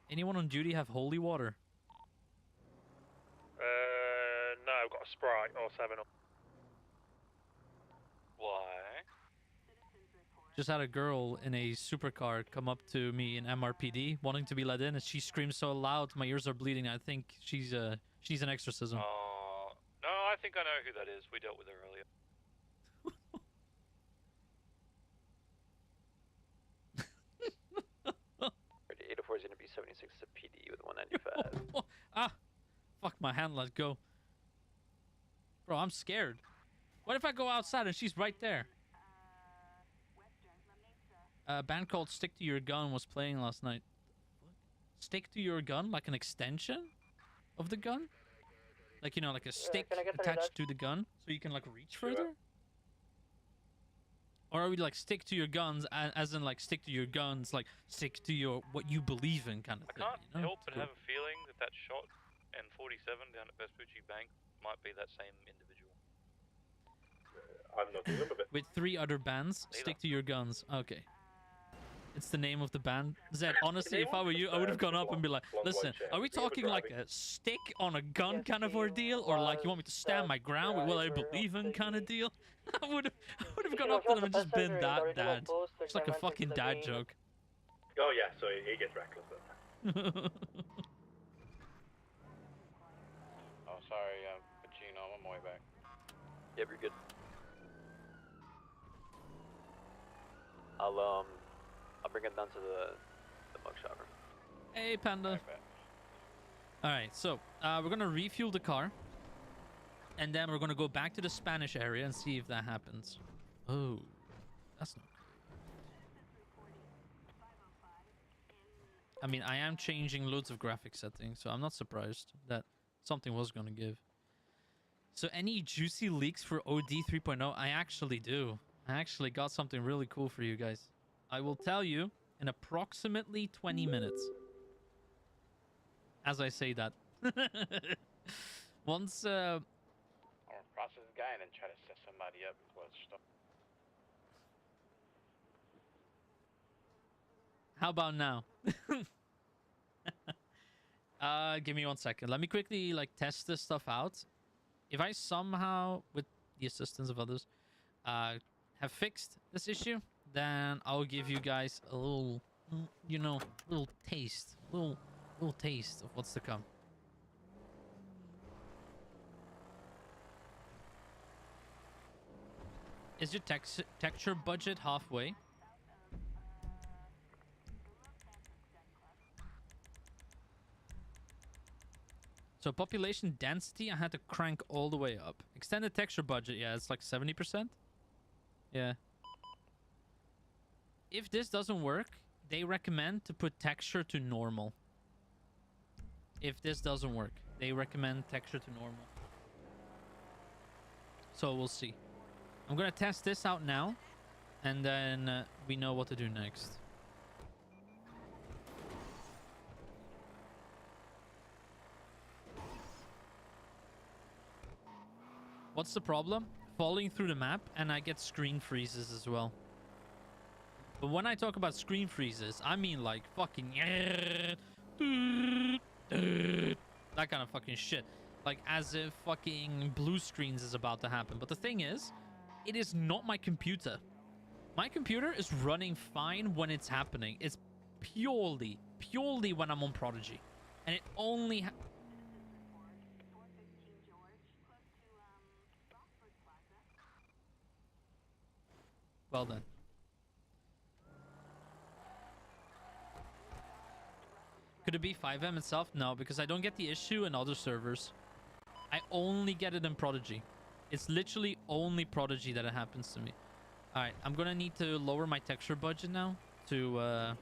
Anyone on duty have holy water? no, I've got a Sprite or 7-Up. Why? Just had a girl in a supercar come up to me in MRPD wanting to be let in, and she screams so loud my ears are bleeding. I think she needs an exorcism. No, I think I know who that is. We dealt with her earlier. 804 is going to be 76 to PD with 195. Ah, fuck my hand. Let's go. Bro, I'm scared. What if I go outside and she's right there? A band called Stick to Your Gun was playing last night. Stick to Your Gun? Like an extension of the gun? Like, you know, like a stick can I get the attached reduction? to the gun so you can, like, reach Sure. further? Or are we, like, stick to your guns as in, like, stick to your guns, like, stick to your what you believe in kind of I thing, can't you know? help It's but cool. have a feeling that that shot M47 down at Vespucci Bank might be that same individual. I've not seen them a bit. With 3 other bands, Neither. stick to your guns. Okay. It's the name of the band. Zed, honestly, if I were you, I would have gone up and be like, Blonde, listen, white chain. are we Do you have a talking like driving? a stick on a gun Yes, kind of he ordeal? Or like you want me to was stand the my ground with what I driver believe of in the- kind of deal? I would have He gone was up to not them the and just been passenger in the that original dad. poster It's like a that went fucking into the dad bin. joke. Oh yeah, so he gets reckless then. Oh, sorry, Pacino, I'm on my way back. Yep, you're good. I'll bring it down to the mugshot room. Hey, Panda. Right back. Alright, so we're gonna refuel the car. And then we're gonna go back to the Spanish area and see if that happens. Oh, that's not good. I mean, I am changing loads of graphic settings, so I'm not surprised that something was gonna give. So any juicy leaks for OD 3.0? I actually do. I actually got something really cool for you guys. I will tell you in approximately 20 minutes. As I say that. Once, I'm gonna process this guy and then try to set somebody up as well. Stuff. how about now? Give me 1 second. Let me quickly, like, test this stuff out. If I somehow, with the assistance of others, have fixed this issue, then I'll give you guys a little, you know, little taste, little taste of what's to come. Is your texture budget halfway? So population density, I had to crank all the way up. Extended texture budget, yeah, it's like 70%. Yeah. If this doesn't work, they recommend to put texture to normal. If this doesn't work, they recommend texture to normal. So we'll see. I'm gonna test this out now, and then we know what to do next. What's the problem? Falling through the map, and I get screen freezes as well. But when I talk about screen freezes, I mean like fucking that kind of fucking shit. Like as if fucking blue screens is about to happen. But the thing is, it is not my computer. My computer is running fine when it's happening. It's purely when I'm on Prodigy. And it only well then. Could it be 5M itself? No, because I don't get the issue in other servers. I only get it in Prodigy. It's literally only Prodigy that it happens to me. Alright, I'm gonna need to lower my texture budget now to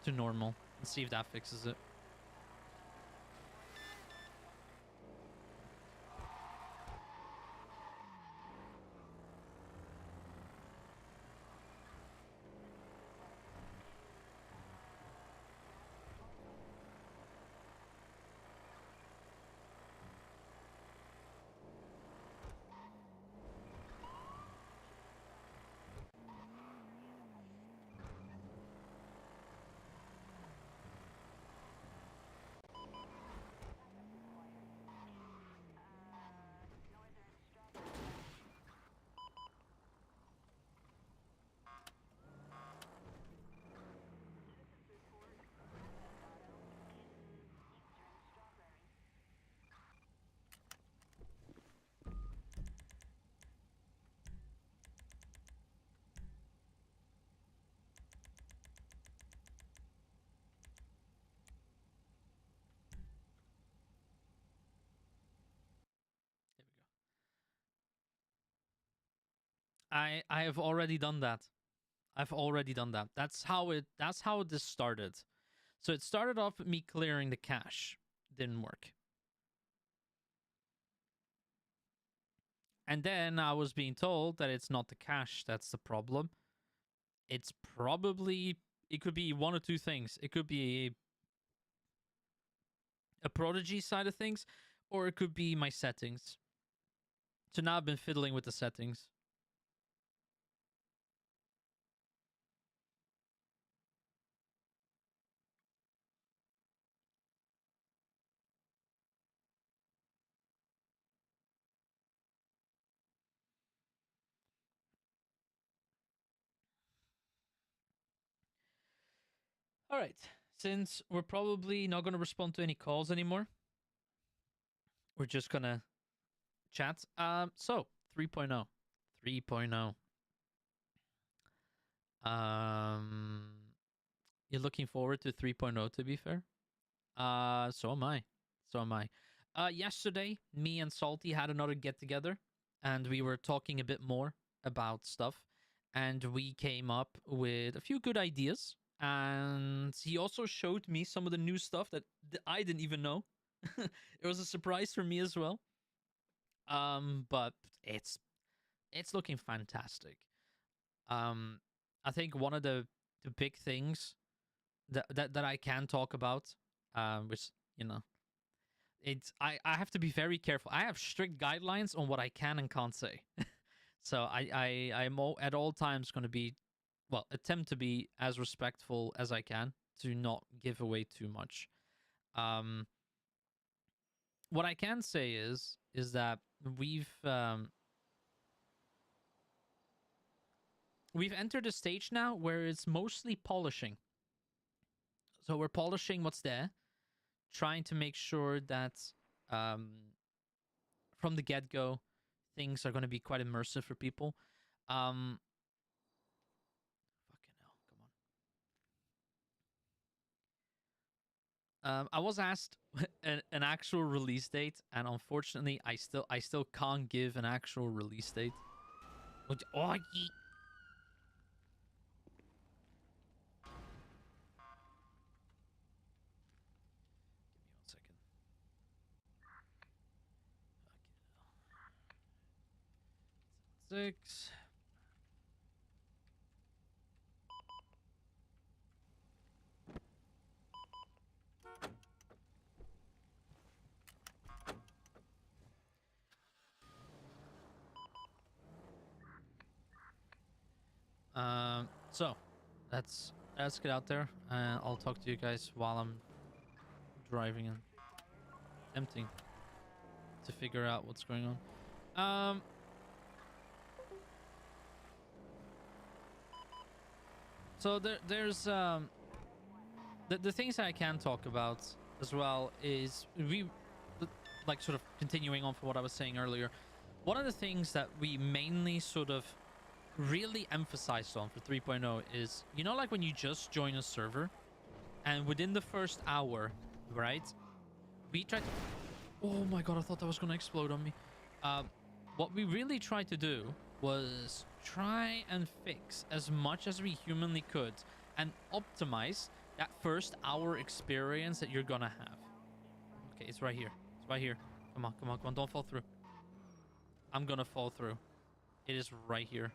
normal and see if that fixes it. I have already done that. I've already done that. That's how this started. So it started off with me clearing the cache. Didn't work. And then I was being told that it's not the cache that's the problem. It's probably, it could be one or two things. It could be a Prodigy side of things, or it could be my settings. So now I've been fiddling with the settings. All right. Since we're probably not going to respond to any calls anymore, we're just going to chat. So 3.0. 3.0. You're looking forward to 3.0, to be fair? So am I. So am I. Yesterday, me and Salty had another get together, and we were talking a bit more about stuff, and we came up with a few good ideas. And he also showed me some of the new stuff that I didn't even know. It was a surprise for me as well. But it's looking fantastic. I think one of the big things that I can talk about, which you know, it's I have to be very careful. I have strict guidelines on what I can and can't say. So I'm at all times going to be, well, attempt to be as respectful as I can to not give away too much. What I can say is that we've entered a stage now where it's mostly polishing. So we're polishing what's there, trying to make sure that from the get-go, things are going to be quite immersive for people. Fucking hell, come on. I was asked an actual release date, and unfortunately, I still can't give an actual release date. Oh, yeet. Give me 1 second. 6. So let's get out there, and I'll talk to you guys while I'm driving and emptying to figure out what's going on. So there's the things that I can talk about as well is like sort of continuing on from what I was saying earlier. One of the things that we mainly sort of really emphasized on for 3.0 is, you know, like when you just join a server and within the first hour, right, we tried to, oh my god, I thought that was gonna explode on me. What we really tried to do was try and fix as much as we humanly could and optimize that first hour experience that you're gonna have. Okay, it's right here. It's right here. Come on, come on, come on, don't fall through. I'm gonna fall through. It is right here.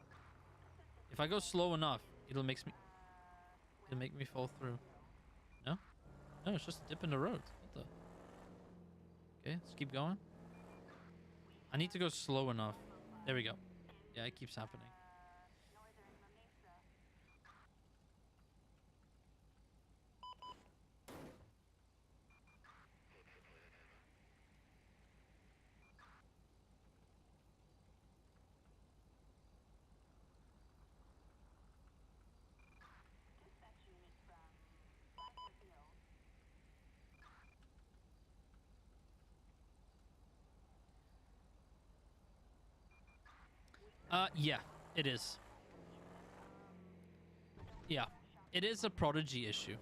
If I go slow enough, it'll make me fall through. No? No, it's just a dip in the road. What the? Okay, let's keep going. I need to go slow enough. There we go. Yeah, it keeps happening. Yeah, it is. Yeah, it is a Prodigy issue.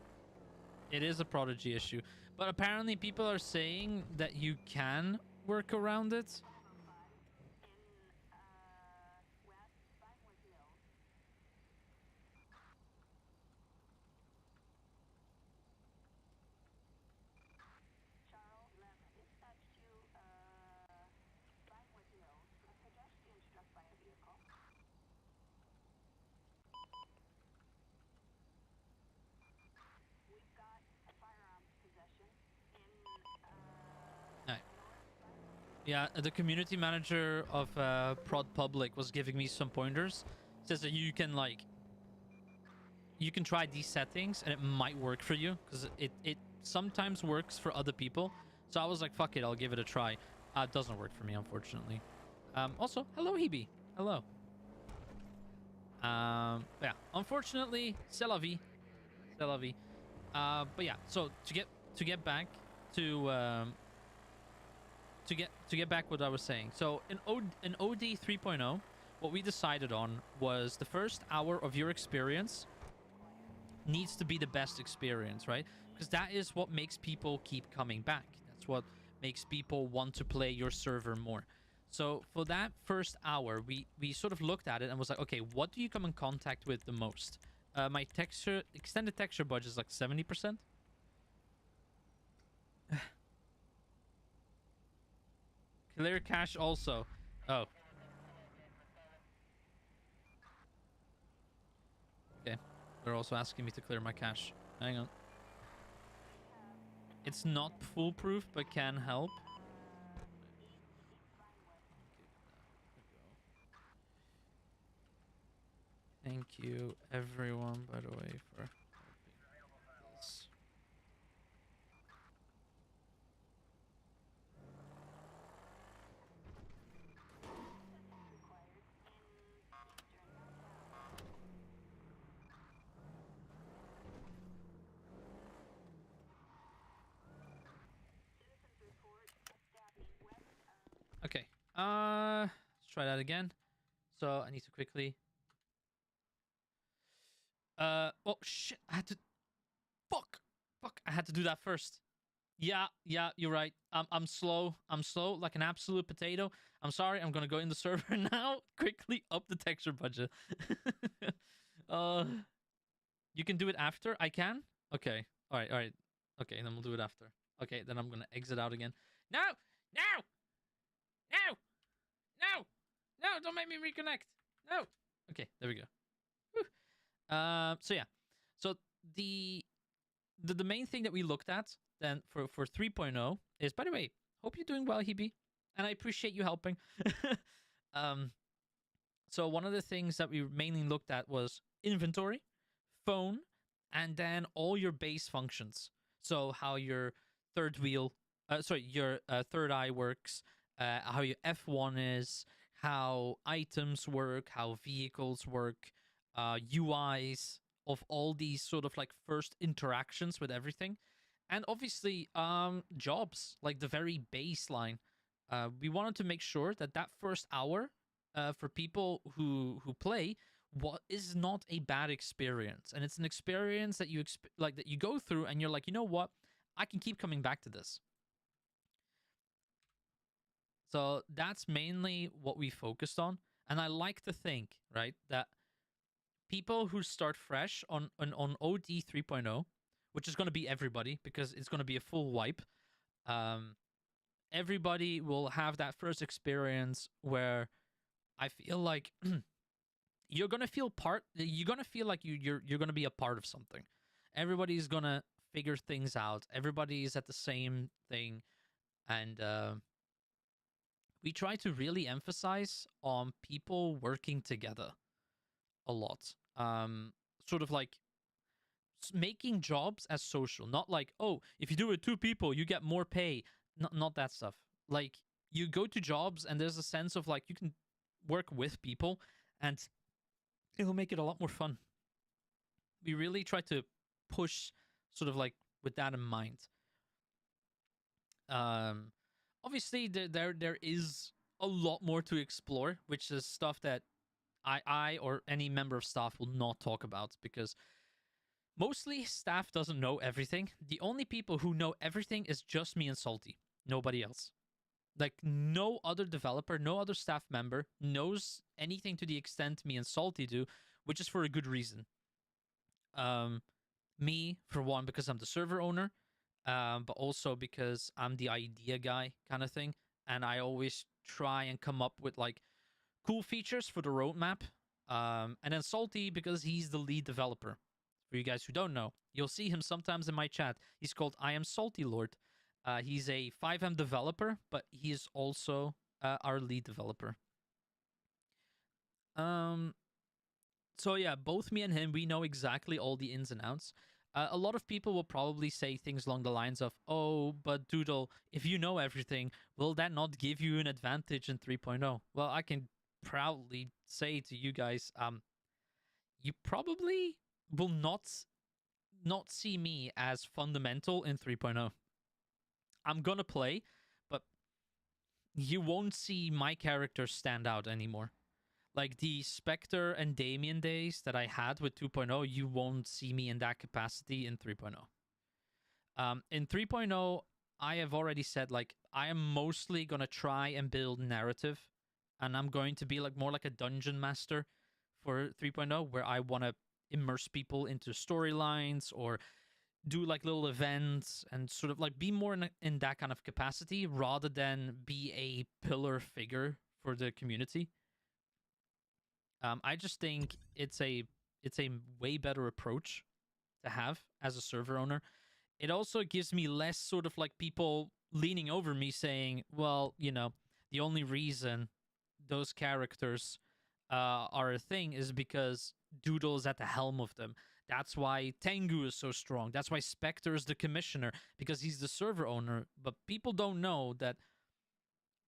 It is a Prodigy issue. But apparently people are saying that you can work around it. Yeah, the community manager of Prod Public was giving me some pointers. Says that you can you can try these settings and it might work for you because it sometimes works for other people. So I was like, fuck it, I'll give it a try. It doesn't work for me, unfortunately. Also, hello, Hebe. Hello. Yeah, unfortunately, c'est la vie. C'est la vie. But yeah, so to get back to to get back what I was saying. So in OD 3.0, what we decided on was the first hour of your experience needs to be the best experience, right? Because that is what makes people keep coming back. That's what makes people want to play your server more. So for that first hour, we sort of looked at it and was like, okay, what do you come in contact with the most? My extended texture budget is like 70%. Clear cache also. Oh. Okay. They're also asking me to clear my cache. Hang on. It's not foolproof, but can help. Thank you, everyone, by the way, for helping this. Okay. Let's try that again. So I need to quickly. Oh shit! I had to. Fuck! I had to do that first. Yeah, you're right. I'm slow. I'm slow like an absolute potato. I'm sorry. I'm gonna go in the server now. Quickly up the texture budget. uh, you can do it after. I can. Okay. All right. All right. Okay. Then we'll do it after. Okay. Then I'm gonna exit out again. No! No! No! No! No! Don't make me reconnect. No. Okay. There we go. So yeah. So the main thing that we looked at then for 3.0 is, by the way, hope you're doing well, Hebe, and I appreciate you helping. So one of the things that we mainly looked at was inventory, phone, and then all your base functions. So how your your third eye works, how your F1 is, how items work, how vehicles work, UIs of all these sort of like first interactions with everything, and obviously jobs, like the very baseline. We wanted to make sure that that first hour for people who play what is not a bad experience, and it's an experience that that you go through and you're like, you know what, I can keep coming back to this. So that's mainly what we focused on, and I like to think, right, that people who start fresh on OD 3.0, which is going to be everybody because it's going to be a full wipe, everybody will have that first experience where I feel like you're gonna feel you're gonna feel like you're gonna be a part of something. Everybody's gonna figure things out. Everybody's at the same thing, and we try to really emphasize on people working together a lot. Sort of like making jobs as social, not like, oh, if you do it with two people, you get more pay. Not that stuff. Like, you go to jobs and there's a sense of like you can work with people and it'll make it a lot more fun. We really try to push sort of like with that in mind. Obviously there is a lot more to explore, which is stuff that I or any member of staff will not talk about because mostly staff doesn't know everything. The only people who know everything is just me and Salty. Nobody else. Like, no other developer, no other staff member knows anything to the extent me and Salty do, which is for a good reason. Me, for one, because I'm the server owner, but also because I'm the idea guy kind of thing. And I always try and come up with like cool features for the roadmap. And then Salty, because he's the lead developer. For you guys who don't know, you'll see him sometimes in my chat. He's called I Am Salty Lord. He's a 5M developer, but he is also our lead developer. So yeah, both me and him, we know exactly all the ins and outs. A lot of people will probably say things along the lines of, "Oh, but Doodle, if you know everything, will that not give you an advantage in 3.0?" Well, I can proudly say to you guys, you probably will not see me as fundamental in 3.0. I'm gonna play, but you won't see my character stand out anymore. Like the Spectre and Damien days that I had with 2.0, you won't see me in that capacity in 3.0. In 3.0, I have already said like I am mostly gonna try and build narrative, and I'm going to be like more like a dungeon master for 3.0, where I want to immerse people into storylines or do like little events and sort of like be more in that kind of capacity rather than be a pillar figure for the community. I just think it's a way better approach to have as a server owner. It also gives me less sort of like people leaning over me saying, well, the only reason those characters are a thing is because Doodle is at the helm of them. That's why Tengu is so strong. That's why Spectre is the commissioner, because he's the server owner. But people don't know that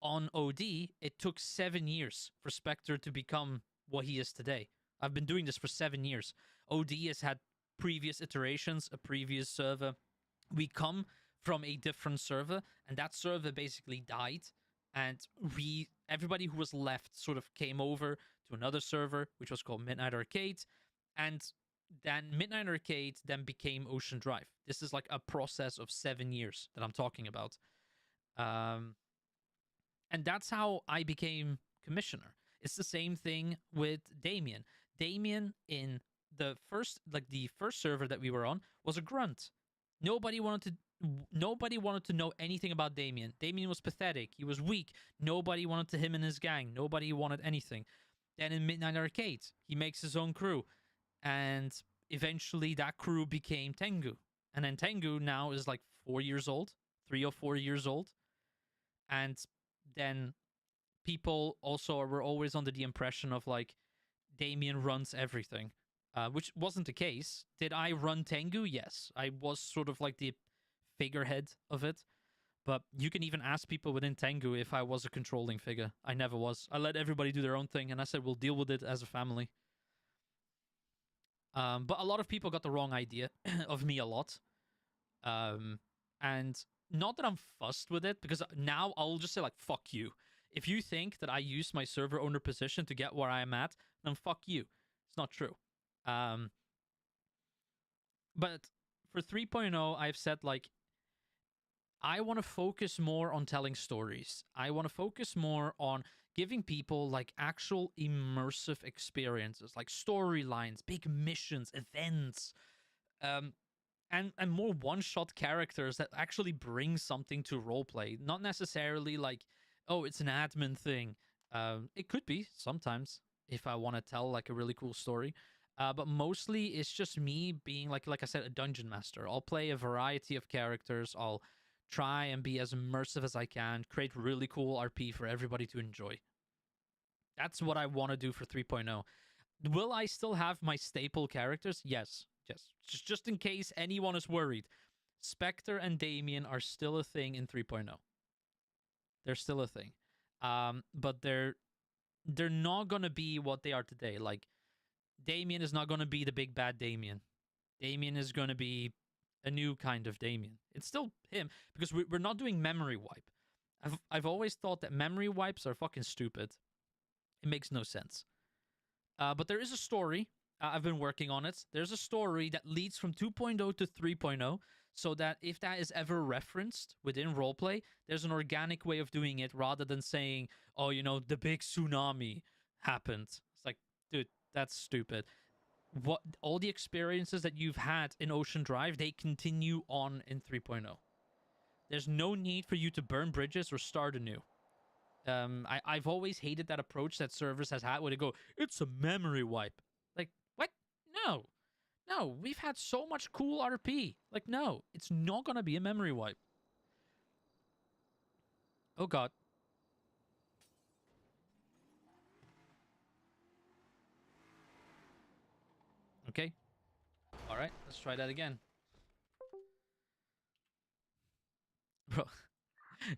on OD, it took 7 years for Spectre to become what he is today. I've been doing this for 7 years. OD has had previous iterations, a previous server. We come from a different server, and that server basically died. And everybody who was left sort of came over to another server, which was called Midnight Arcade. And then Midnight Arcade then became Ocean Drive. This is like a process of 7 years that I'm talking about. And that's how I became commissioner. It's the same thing with Damien. Damien in the first server that we were on was a grunt. Nobody wanted to know anything about Damien. Damien was pathetic. He was weak. Nobody wanted to him and his gang. Nobody wanted anything. Then in Midnight Arcade, he makes his own crew. And eventually that crew became Tengu. And then Tengu now is like 4 years old, 3 or 4 years old. And then people also were always under the impression of like Damien runs everything, which wasn't the case. Did I run Tengu? Yes, I was sort of like the figurehead of it. But you can even ask people within Tengu if I was a controlling figure. I never was. I let everybody do their own thing, and I said we'll deal with it as a family. But a lot of people got the wrong idea of me a lot. And not that I'm fussed with it, because now I'll just say like, fuck you. If you think that I use my server owner position to get where I am at, then fuck you. It's not true. But for 3.0, I've said like, I want to focus more on telling stories. I want to focus more on giving people like actual immersive experiences, like storylines, big missions, events, and more one-shot characters that actually bring something to roleplay. Not necessarily like, oh, it's an admin thing. It could be sometimes if I want to tell like a really cool story. But mostly it's just me being like I said, a dungeon master. I'll play a variety of characters. I'll try and be as immersive as I can, create really cool RP for everybody to enjoy. That's what I want to do for 3.0. Will I still have my staple characters? Yes. Just in case anyone is worried. Spectre and Damien are still a thing in 3.0. They're still a thing. But they're not going to be what they are today. Like, Damien is not going to be the big bad Damien. Damien is going to be a new kind of Damien. It's still him, because we're not doing memory wipe. I've always thought that memory wipes are fucking stupid. It makes no sense. But there is a story. I've been working on it. There's a story that leads from 2.0 to 3.0, so that if that is ever referenced within roleplay, there's an organic way of doing it rather than saying, oh, the big tsunami happened. It's like, dude, that's stupid. What all the experiences that you've had in Ocean Drive, they continue on in 3.0. There's no need for you to burn bridges or start anew. I've always hated that approach that servers has had where they go, it's a memory wipe. Like, what? No, we've had so much cool RP. Like, no, it's not gonna be a memory wipe. Oh god. Okay. All right, let's try that again. Bro,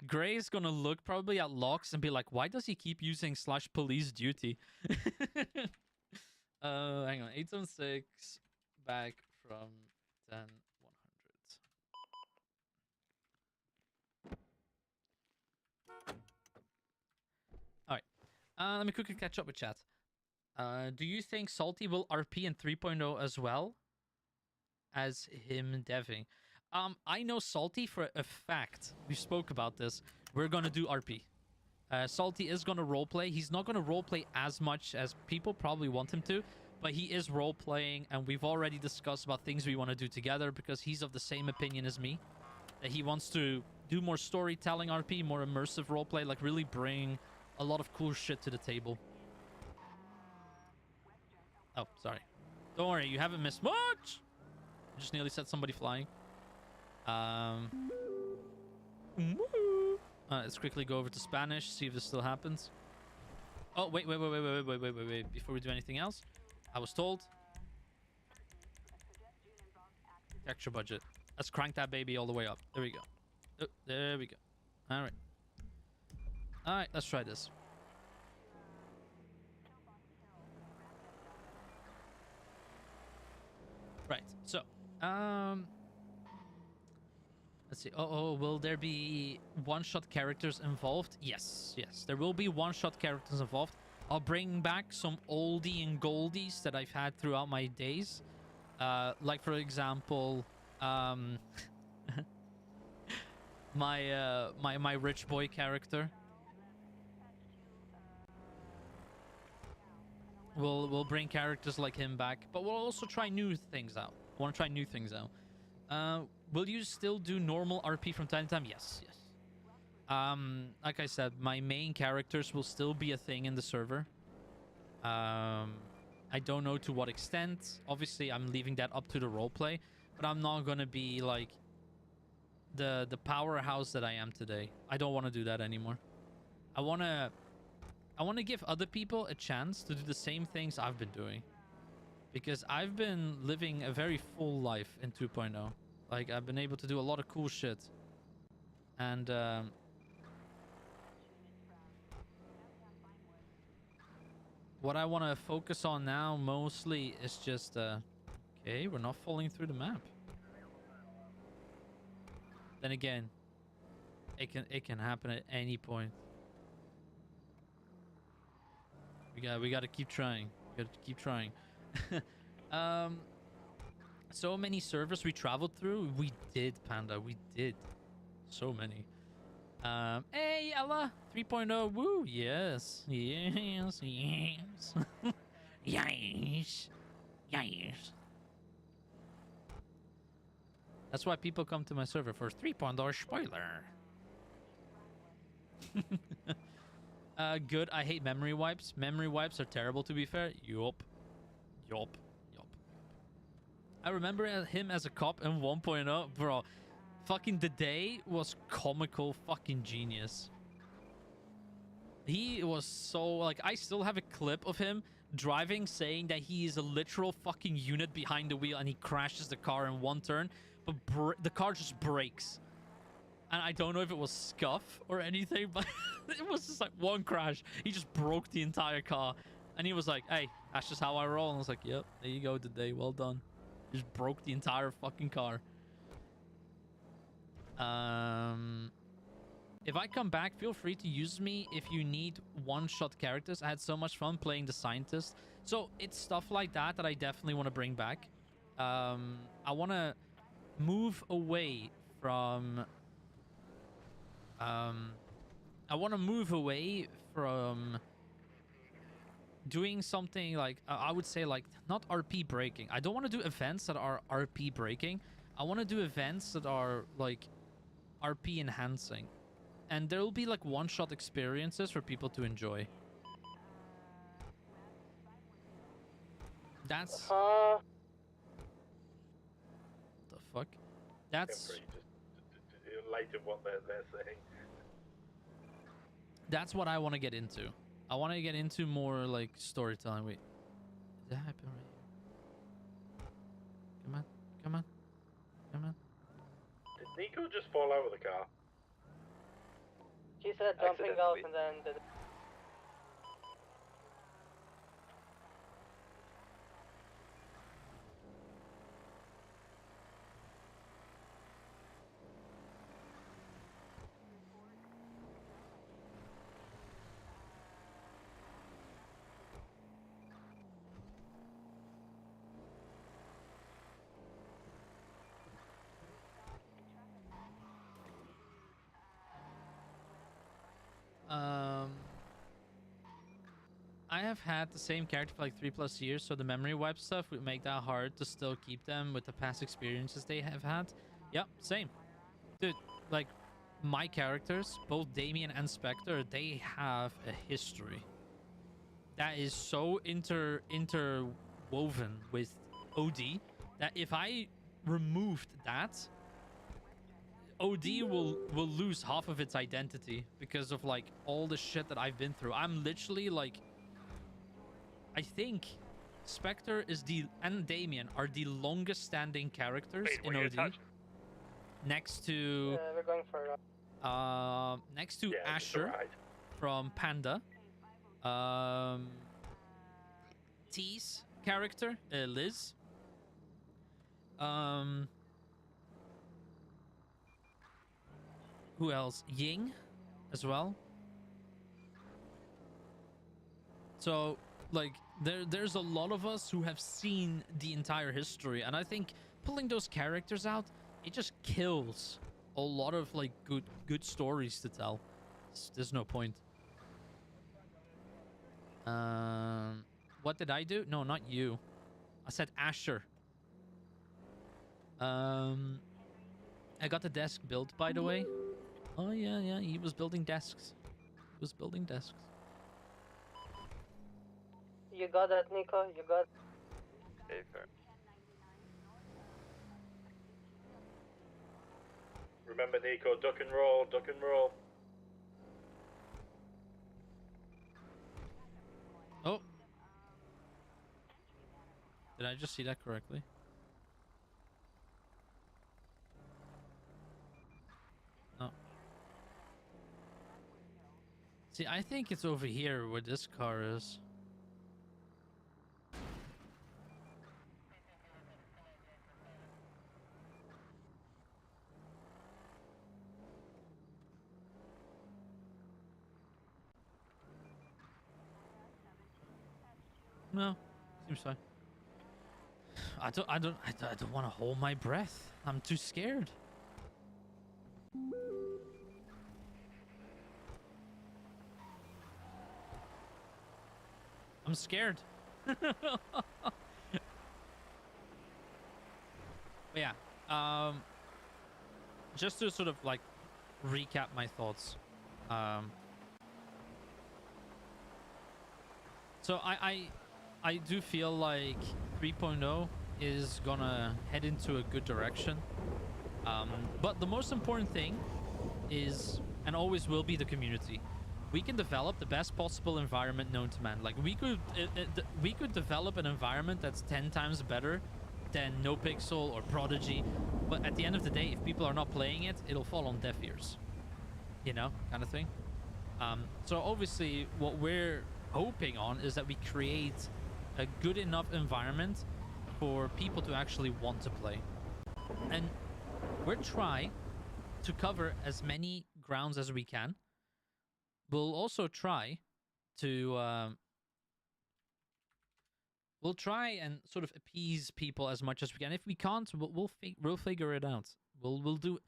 Gray is gonna look probably at Locks and be like, why does he keep using /police duty? Hang on. 876 back from 10 100. All right. Let me quickly catch up with chat. Do you think Salty will RP in 3.0 as well as him deving? I know Salty for a fact. We spoke about this. We're gonna do RP. Salty is gonna roleplay. He's not gonna roleplay as much as people probably want him to, but he is roleplaying, and we've already discussed about things we want to do together because he's of the same opinion as me. That he wants to do more storytelling RP, more immersive roleplay, like really bring a lot of cool shit to the table. Oh, sorry. Don't worry, you haven't missed much. I just nearly set somebody flying. Let's quickly go over to Spanish, see if this still happens. Oh, wait. Before we do anything else, I was told. Extra budget. Let's crank that baby all the way up. There we go. Oh, there we go. All right. All right, let's try this. Right. So, let's see. Will there be one-shot characters involved? Yes. There will be one-shot characters involved. I'll bring back some oldie and goldies that I've had throughout my days. Like, for example, my rich boy character. We'll bring characters like him back, but we'll also try new things out. I want to try new things out. Will you still do normal RP from time to time? Yes. Like I said, my main characters will still be a thing in the server. I don't know to what extent. Obviously, I'm leaving that up to the roleplay, but I'm not gonna be like the powerhouse that I am today. I don't want to do that anymore. I want to give other people a chance to do the same things I've been doing. Because I've been living a very full life in 2.0. Like, I've been able to do a lot of cool shit. And, what I want to focus on now mostly is just, okay, we're not falling through the map. Then again, it can happen at any point. We got to keep trying. We got to keep trying. So many servers we traveled through. We did, Panda. We did. So many. Hey, Ella. 3.0. Woo. Yes. Yes. Yes. That's why people come to my server for 3.0 spoiler. Good. I hate memory wipes. Memory wipes are terrible, to be fair. Yup. I remember him as a cop in 1.0. Bro, fucking the day was comical fucking genius. He was so, like, I still have a clip of him driving saying that he is a literal fucking unit behind the wheel and he crashes the car in one turn, but the car just breaks. And I don't know if it was scuff or anything, but it was just like one crash. He just broke the entire car. And he was like, hey, that's just how I roll. And I was like, yep, there you go today. Well done. Just broke the entire fucking car. If I come back, feel free to use me if you need one-shot characters. I had so much fun playing the scientist. So it's stuff like that I definitely want to bring back. I want to move away from... I want to move away from doing something like, I would say, like, not RP breaking. I don't want to do events that are RP breaking. I want to do events that are, like, RP enhancing. And there will be, like, one-shot experiences for people to enjoy. That's... the fuck? That's... Just light of what they're saying. That's what I want to get into. I want to get into more like storytelling. Wait, did that happen right here? Come on, come on, come on. Did Nico just fall out of the car? He said jumping out Accidentally. and then did it. I have had the same character for like 3+ years, so the memory wipe stuff would make that hard to still keep them with the past experiences they have had. Yep, same. Dude, like, my characters, both Damien and Spectre, they have a history that is so interwoven with OD that if I removed that, OD will lose half of its identity because of like all the shit that I've been through. I'm literally like, I think Spectre is and Damien are the longest standing characters Wait, in what are you OD. attaching? Next to We're going for next to Yeah, just a Asher ride. from Panda. T's character, Liz. Who else? Ying as well. So like there's a lot of us who have seen the entire history, and I think pulling those characters out, it just kills a lot of like good stories to tell. There's no point. What did I do? No, not you. I said Asher. I got the desk built, by the way. Oh yeah, he was building desks. He was building desks. You got that, Nico? You got. Okay, fair. Remember, Nico, duck and roll, duck and roll. Oh. Did I just see that correctly? No. See, I think it's over here where this car is. No, seems fine. I don't want to hold my breath. I'm too scared. I'm scared. But yeah, just to sort of like recap my thoughts. So I do feel like 3.0 is gonna head into a good direction. But the most important thing is, and always will be, the community. We can develop the best possible environment known to man. Like we could develop an environment that's 10 times better than NoPixel or Prodigy, but at the end of the day, if people are not playing it, it'll fall on deaf ears. You know, kind of thing. So obviously, what we're hoping on is that we create a good enough environment for people to actually want to play, and we'll try to cover as many grounds as we can. We'll also try to we'll try and sort of appease people as much as we can. If we can't, we'll figure it out. We'll do.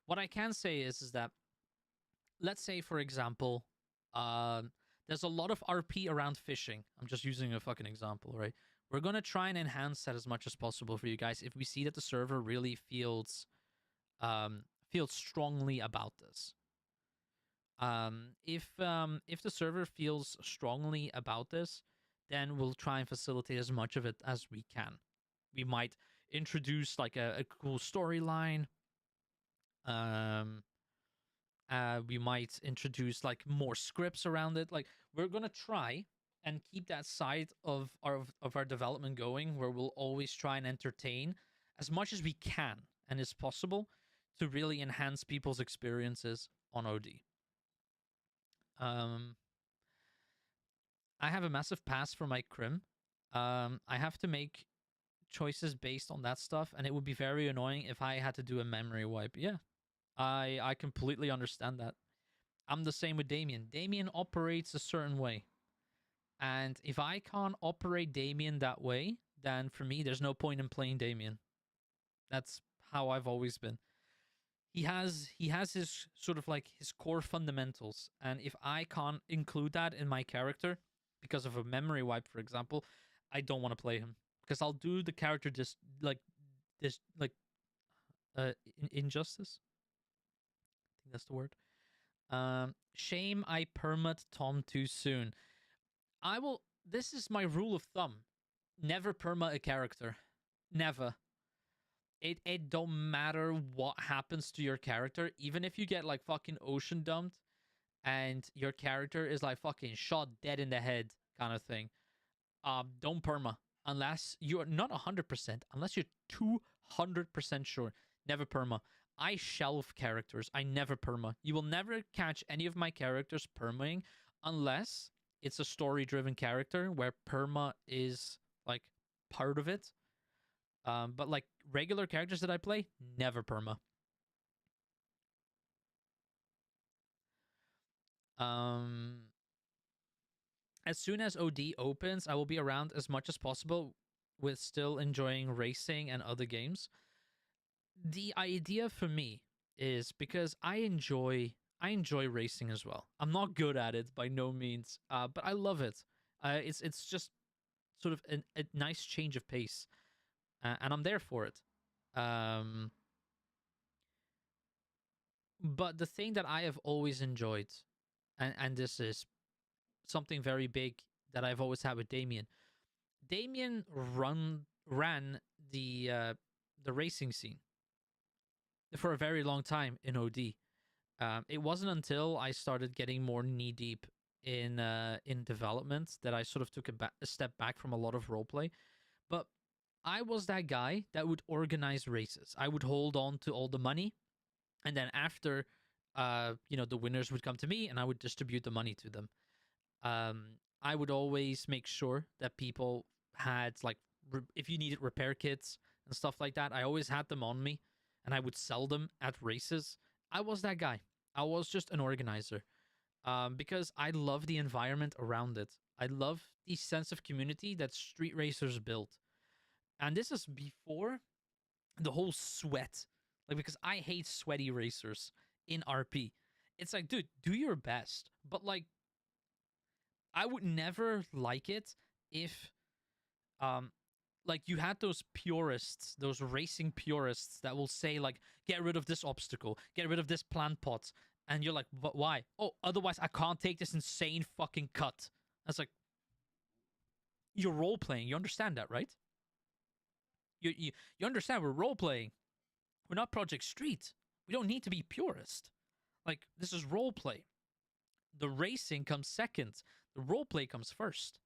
What I can say is that, let's say for example, there's a lot of RP around fishing. I'm just using a fucking example, right? We're gonna try and enhance that as much as possible for you guys if we see that the server really feels strongly about this. If the server feels strongly about this, then we'll try and facilitate as much of it as we can. We might introduce like a cool storyline. We might introduce like more scripts around it. Like we're gonna try and keep that side of our development going, where we'll always try and entertain as much as we can and is possible to really enhance people's experiences on OD. Um, I have a massive pass for my crim. I have to make choices based on that stuff, and it would be very annoying if I had to do a memory wipe. Yeah, I completely understand that. I'm the same with Damien. Damien operates a certain way, and if I can't operate Damien that way, then for me, there's no point in playing Damien. That's how I've always been. He has his sort of like his core fundamentals, and if I can't include that in my character because of a memory wipe, for example, I don't want to play him because I'll do the character just like this like injustice. I think that's the word. Shame I permat Tom too soon. I will. This is my rule of thumb: never perma a character. Never. It don't matter what happens to your character, even if you get like fucking ocean dumped and your character is like fucking shot dead in the head kind of thing. Don't perma unless you are not 100%, unless you're 200% sure. Never perma. I shelve characters. I never perma. You will never catch any of my characters permaing unless it's a story-driven character where perma is like part of it. But like regular characters that I play, never perma. As soon as OD opens, I will be around as much as possible with still enjoying racing and other games. The idea for me is because I enjoy racing as well. I'm not good at it by no means, but I love it. It's just sort of a nice change of pace, and I'm there for it. But the thing that I have always enjoyed, and this is something very big that I've always had with Damien. Damien ran the racing scene for a very long time in OD. It wasn't until I started getting more knee deep in development that I sort of took a step back from a lot of roleplay. But I was that guy that would organize races. I would hold on to all the money, and then after, the winners would come to me, and I would distribute the money to them. I would always make sure that people had like if you needed repair kits and stuff like that, I always had them on me, and I would sell them at races. I was that guy. I was just an organizer, because I love the environment around it. I love the sense of community that street racers built, and this is before the whole sweat. Like because I hate sweaty racers in RP. It's like, dude, do your best, but like I would never like it if like you had those purists, those racing purists that will say like get rid of this obstacle, get rid of this plant pot, and you're like, but why? Oh, otherwise I can't take this insane fucking cut. That's like you're role playing. You understand that, right? You understand we're role playing. We're not Project Street. We don't need to be purist. Like this is role play. The racing comes second. The role play comes first.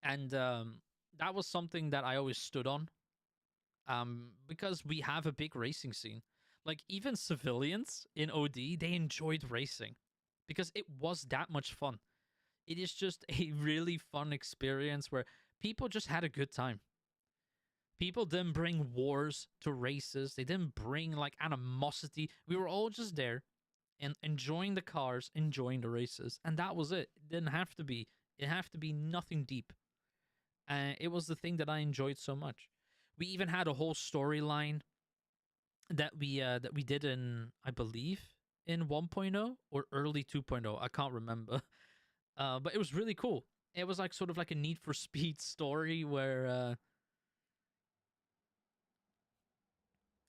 And that was something that I always stood on, because we have a big racing scene. Like even civilians in OD, they enjoyed racing because it was that much fun. It is just a really fun experience where people just had a good time. People didn't bring wars to races. They didn't bring like animosity. We were all just there and enjoying the cars, enjoying the races, and that was it. It didn't have to be. It have to be nothing deep. It was the thing that I enjoyed so much. We even had a whole storyline that we did in, I believe, in 1.0 or early 2.0. I can't remember. But it was really cool. It was like sort of like a Need for Speed story where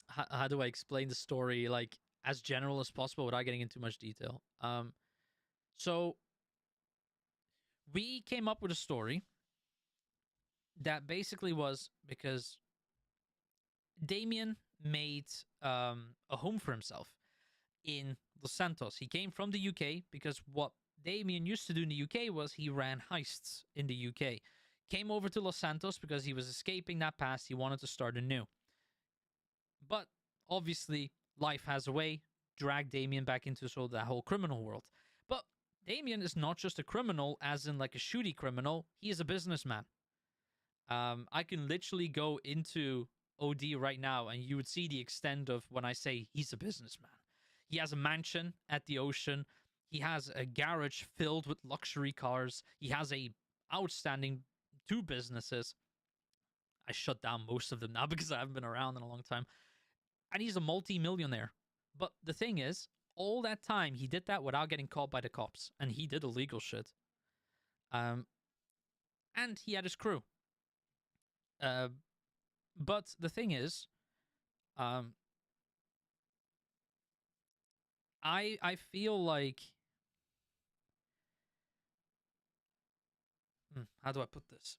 how do I explain the story like as general as possible without getting into much detail? So we came up with a story that basically was because Damien made a home for himself, in Los Santos. He came from the UK because what Damien used to do in the UK was he ran heists in the UK. Came over to Los Santos because he was escaping that past. He wanted to start anew. But obviously, life has a way, dragged Damien back into sort of that whole criminal world. But Damien is not just a criminal, as in like a shooty criminal. He is a businessman. I can literally go into OD right now, and you would see the extent of when I say he's a businessman. He has a mansion at the ocean. He has a garage filled with luxury cars. He has a outstanding 2 businesses. I shut down most of them now because I haven't been around in a long time. And he's a multi-millionaire. But the thing is, all that time he did that without getting caught by the cops, and he did illegal shit. And he had his crew. But the thing is, I feel like how do I put this?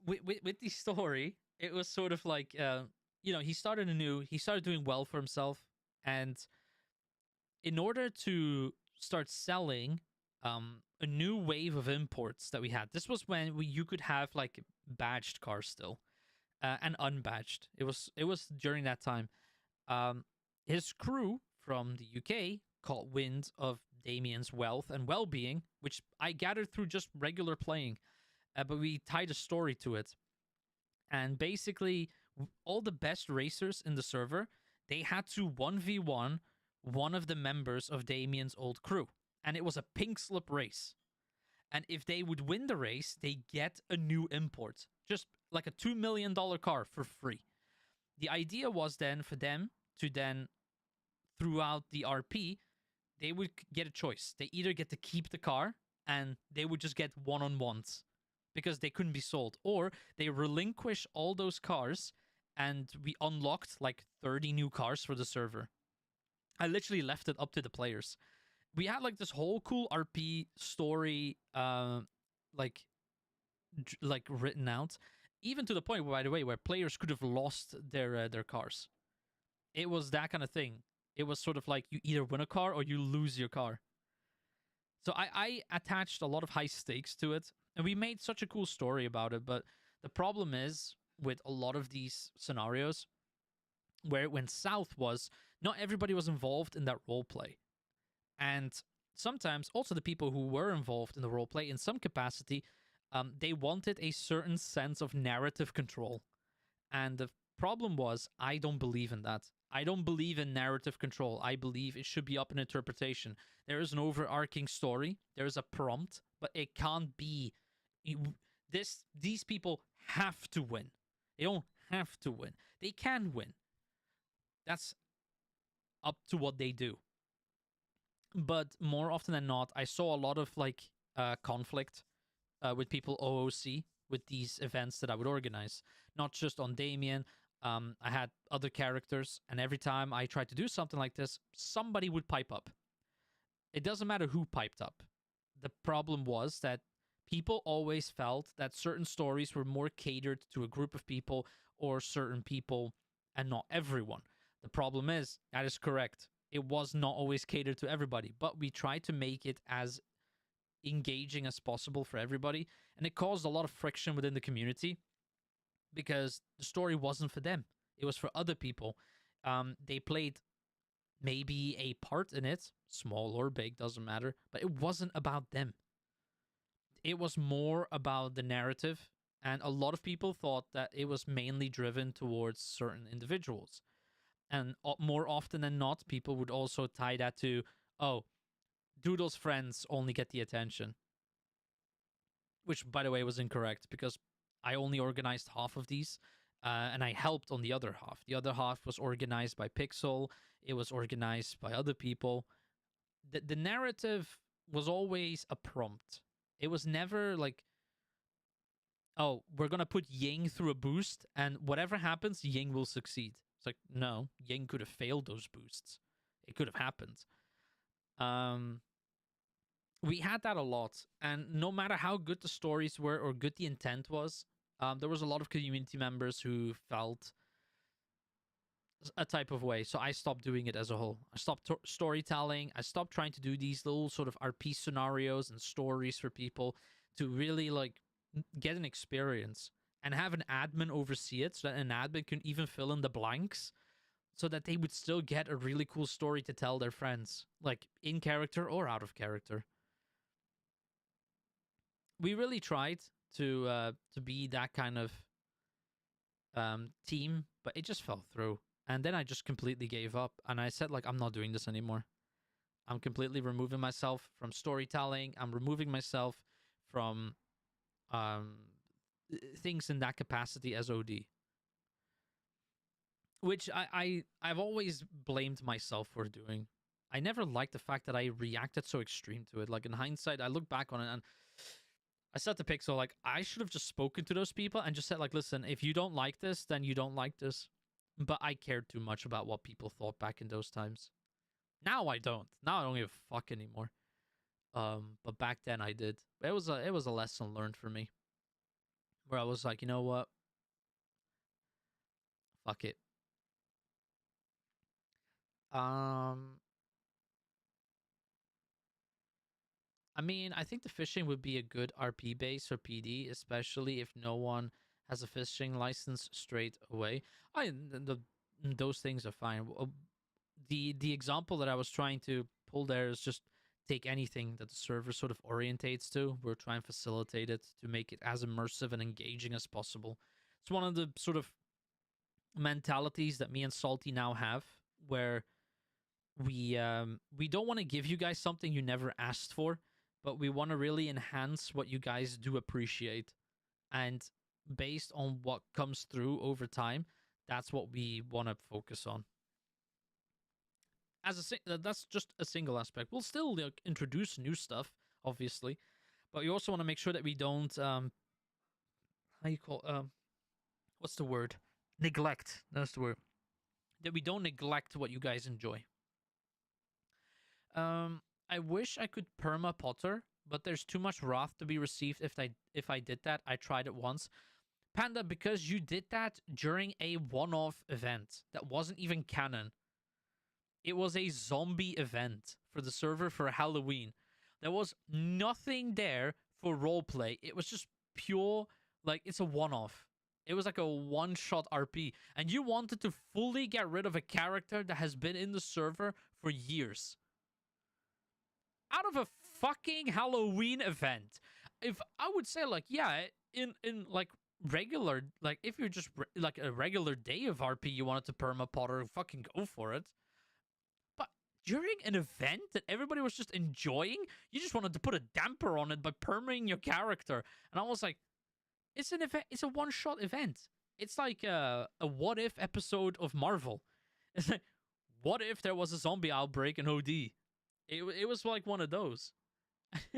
With the story, it was sort of like he started anew, he started doing well for himself, and in order to start selling a new wave of imports that we had. This was when you could have like badged cars still and unbadged. It was during that time. His crew from the UK caught wind of Damien's wealth and well-being, which I gathered through just regular playing, but we tied a story to it. And basically, all the best racers in the server, they had to 1v1 one of the members of Damien's old crew. And it was a pink slip race. And if they would win the race, they get a new import. Just like a $2 million car for free. The idea was then for them to then, throughout the RP, they would get a choice. They either get to keep the car and they would just get one-on-ones because they couldn't be sold. Or they relinquish all those cars and we unlocked like 30 new cars for the server. I literally left it up to the players. We had like this whole cool RP story like written out, even to the point, by the way, where players could have lost their cars. It was that kind of thing. It was sort of like you either win a car or you lose your car. So I attached a lot of high stakes to it, and we made such a cool story about it. But the problem is with a lot of these scenarios, where it went south was not everybody was involved in that role play. And sometimes also the people who were involved in the role play in some capacity, they wanted a certain sense of narrative control. And the problem was, I don't believe in that. I don't believe in narrative control. I believe it should be up in interpretation. There is an overarching story. There is a prompt, but it can't be these people have to win. They don't have to win. They can win. That's up to what they do. But more often than not, I saw a lot of like conflict with people OOC with these events that I would organize. Not just on Damien. I had other characters, and every time I tried to do something like this, somebody would pipe up. It doesn't matter who piped up. The problem was that people always felt that certain stories were more catered to a group of people or certain people and not everyone. The problem is, that is correct. It was not always catered to everybody, but we tried to make it as engaging as possible for everybody, and it caused a lot of friction within the community because the story wasn't for them. It was for other people. They played maybe a part in it, small or big, doesn't matter, but it wasn't about them. It was more about the narrative, and a lot of people thought that it was mainly driven towards certain individuals. And more often than not, people would also tie that to, oh, Doodle's friends only get the attention. Which, by the way, was incorrect because I only organized half of these, and I helped on the other half. The other half was organized by Pixel. It was organized by other people. The narrative was always a prompt. It was never like, oh, we're going to put Ying through a boost, and whatever happens, Ying will succeed. It's like, no, Ying could have failed those boosts. It could have happened. We had that a lot, and no matter how good the stories were or good the intent was, there was a lot of community members who felt a type of way. So I stopped doing it as a whole. I stopped storytelling. I stopped trying to do these little sort of RP scenarios and stories for people to really like get an experience and have an admin oversee it so that an admin can even fill in the blanks so that they would still get a really cool story to tell their friends, like in character or out of character. We really tried to be that kind of team, but it just fell through. And then I just completely gave up, and I said like I'm not doing this anymore. I'm completely removing myself from storytelling. I'm removing myself from um things in that capacity as OD, which I've always blamed myself for doing. I never liked the fact that I reacted so extreme to it. Like in hindsight, I look back on it and I said to Pixel, like, I should have just spoken to those people and just said, like, listen, if you don't like this, then you don't like this. But I cared too much about what people thought back in those times. Now I don't. Now I don't give a fuck anymore. But back then I did. It was a lesson learned for me. Where I was like, you know what? Fuck it. I mean, I think the fishing would be a good RP base or PD, especially if no one has a fishing license straight away. Those things are fine. The example that I was trying to pull there is just take anything that the server sort of orientates to. We're trying to facilitate it to make it as immersive and engaging as possible. It's one of the sort of mentalities that me and Salty now have, where we don't want to give you guys something you never asked for, but we want to really enhance what you guys do appreciate. And based on what comes through over time, that's what we want to focus on. That's just a single aspect. We'll still like, introduce new stuff, obviously, but we also want to make sure that we don't how you call what's the word? Neglect. That's the word. That we don't neglect what you guys enjoy. I wish I could perma Potter, but there's too much wrath to be received if I did that. I tried it once. Panda, because you did that during a one-off event that wasn't even canon. It was a zombie event for the server for Halloween. There was nothing there for roleplay. It was just pure, like, it's a one-off. It was like a one-shot RP. And you wanted to fully get rid of a character that has been in the server for years. Out of a fucking Halloween event. If I would say, like, yeah, in like regular, like if you're just like a regular day of RP, you wanted to perma Potter, fucking go for it. But during an event that everybody was just enjoying, you just wanted to put a damper on it by permaing your character. And I was like, it's an event. It's a one-shot event. It's like a what if episode of Marvel. It's like, what if there was a zombie outbreak in OD? It was like one of those.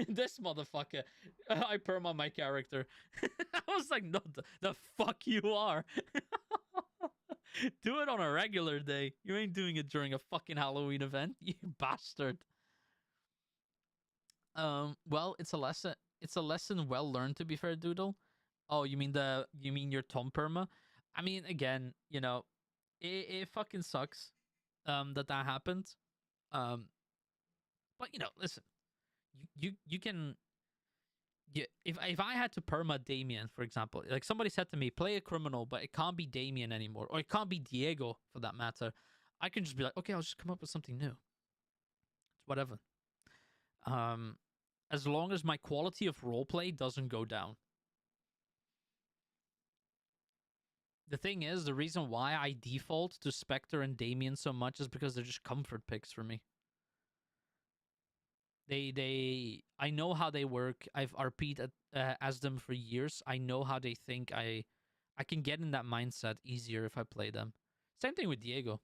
This motherfucker, I perma my character. I was like, no, the fuck you are. Do it on a regular day. You ain't doing it during a fucking Halloween event, you bastard. Well, it's a lesson. It's a lesson well learned, to be fair, Doodle. Oh, you mean your Tom perma? I mean, again, you know, it fucking sucks, that happened. But you know, listen, you can. If I had to perma Damien, for example, like somebody said to me, play a criminal, but it can't be Damien anymore, or it can't be Diego for that matter. I can just be like, okay, I'll just come up with something new. It's whatever. As long as my quality of roleplay doesn't go down. The thing is, the reason why I default to Spectre and Damien so much is because they're just comfort picks for me. I know how they work. I've RP'd as them for years. I know how they think. I can get in that mindset easier if I play them. Same thing with Diego.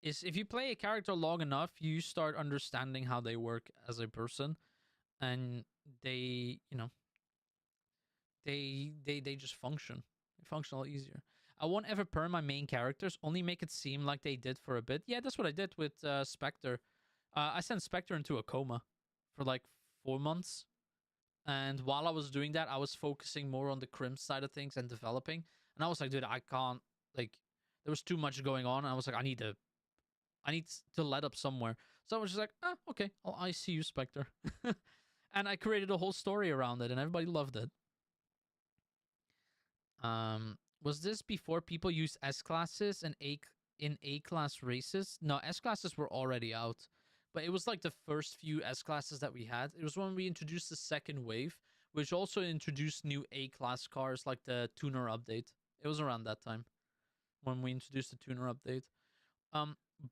Is if you play a character long enough, you start understanding how they work as a person, and they, you know, they just function. They function a lot easier. I won't ever perm my main characters, only make it seem like they did for a bit. Yeah, that's what I did with Spectre. I sent Spectre into a coma for like 4 months. And while I was doing that, I was focusing more on the crim side of things and developing. And I was like, dude, I can't, like, there was too much going on. And I was like, I need to let up somewhere. So I was just like, okay, I see you, Spectre. And I created a whole story around it, and everybody loved it. Was this before people used S classes and A class races? No, S classes were already out, but it was like the first few S classes that we had. It was when we introduced the second wave, which also introduced new A class cars, like the tuner update. It was around that time when we introduced the tuner update.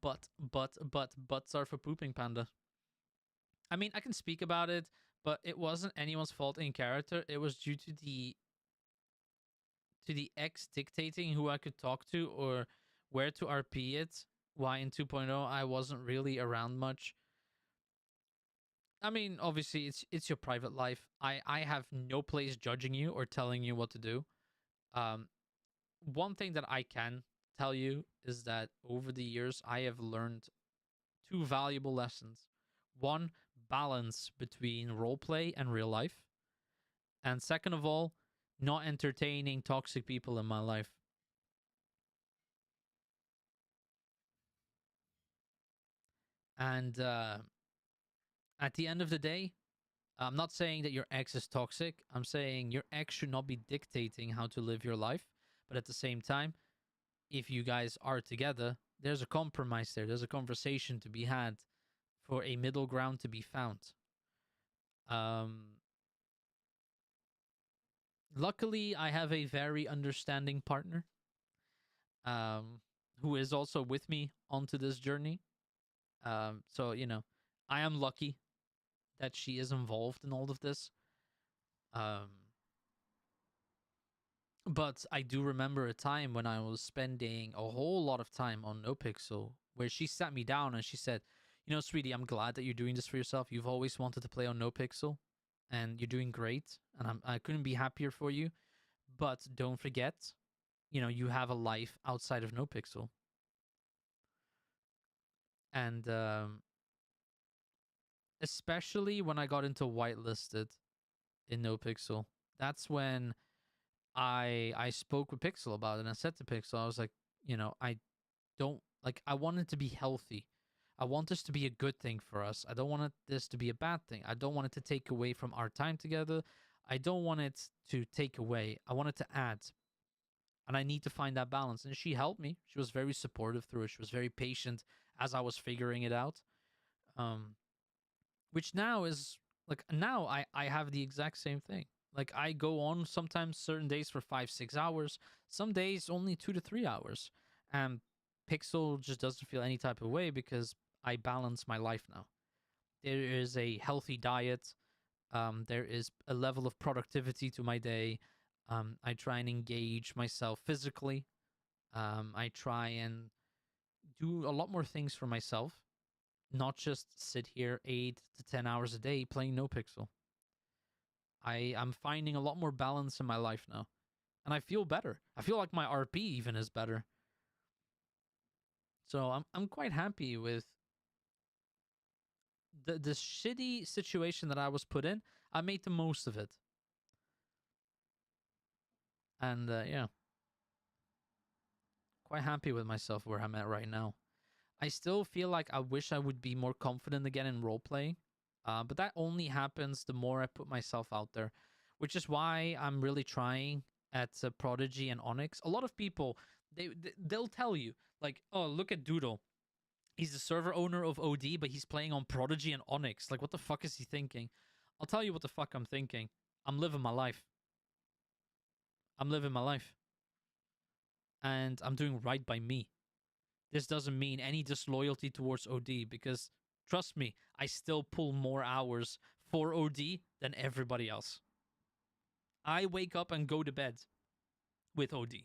Butts are for pooping, Panda. I mean, I can speak about it, but it wasn't anyone's fault in character. It was due to the X dictating who I could talk to or where to RP it. Why in 2.0 I wasn't really around much. I mean, obviously it's your private life. I have no place judging you or telling you what to do. One thing that I can tell you is that over the years I have learned two valuable lessons. One, balance between roleplay and real life. And second of all, not entertaining toxic people in my life. And at the end of the day, I'm not saying that your ex is toxic. I'm saying your ex should not be dictating how to live your life. But at the same time, if you guys are together, there's a compromise there. There's a conversation to be had for a middle ground to be found. Luckily, I have a very understanding partner who is also with me onto this journey. So, I am lucky that she is involved in all of this. But I do remember a time when I was spending a whole lot of time on NoPixel where she sat me down and she said, sweetie, I'm glad that you're doing this for yourself. You've always wanted to play on NoPixel and you're doing great. And I couldn't be happier for you. But don't forget, you have a life outside of NoPixel. And especially when I got into whitelisted in NoPixel, that's when I spoke with Pixel about it. And I said to Pixel, I was like, I don't like. I want it to be healthy. I want this to be a good thing for us. I don't want this to be a bad thing. I don't want it to take away from our time together. I don't want it to take away. I want it to add. And I need to find that balance. And she helped me. She was very supportive through it. She was very patient as I was figuring it out. Which now is like, now I have the exact same thing. Like, I go on sometimes certain days for 5-6 hours, some days only 2 to 3 hours. And Pixel just doesn't feel any type of way because I balance my life now. There is a healthy diet. There is a level of productivity to my day. I try and engage myself physically. I try and do a lot more things for myself, not just sit here 8 to 10 hours a day playing NoPixel. I'm finding a lot more balance in my life now. And I feel better. I feel like my RP even is better. So I'm quite happy with the shitty situation that I was put in. I made the most of it. And yeah. Quite happy with myself where I'm at right now. I still feel like I wish I would be more confident again in role playing. But that only happens the more I put myself out there, which is why I'm really trying at Prodigy and Onyx. A lot of people, they'll tell you, like, oh, look at Doodle. He's the server owner of OD, but he's playing on Prodigy and Onyx. Like, what the fuck is he thinking? I'll tell you what the fuck I'm thinking. I'm living my life. I'm living my life. And I'm doing right by me. This doesn't mean any disloyalty towards OD because, trust me, I still pull more hours for OD than everybody else. I wake up and go to bed with OD.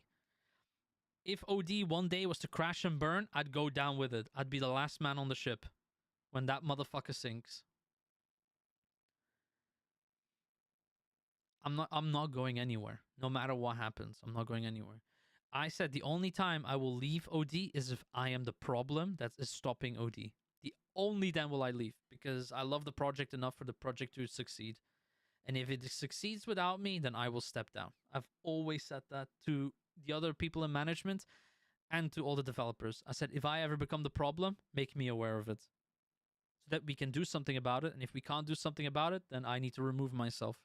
If OD one day was to crash and burn, I'd go down with it. I'd be the last man on the ship when that motherfucker sinks. I'm not going anywhere. No matter what happens, I'm not going anywhere. I said the only time I will leave OD is if I am the problem that is stopping OD. The only then will I leave because I love the project enough for the project to succeed. And if it succeeds without me, then I will step down. I've always said that to the other people in management and to all the developers. I said, if I ever become the problem, make me aware of it so that we can do something about it. And if we can't do something about it, then I need to remove myself.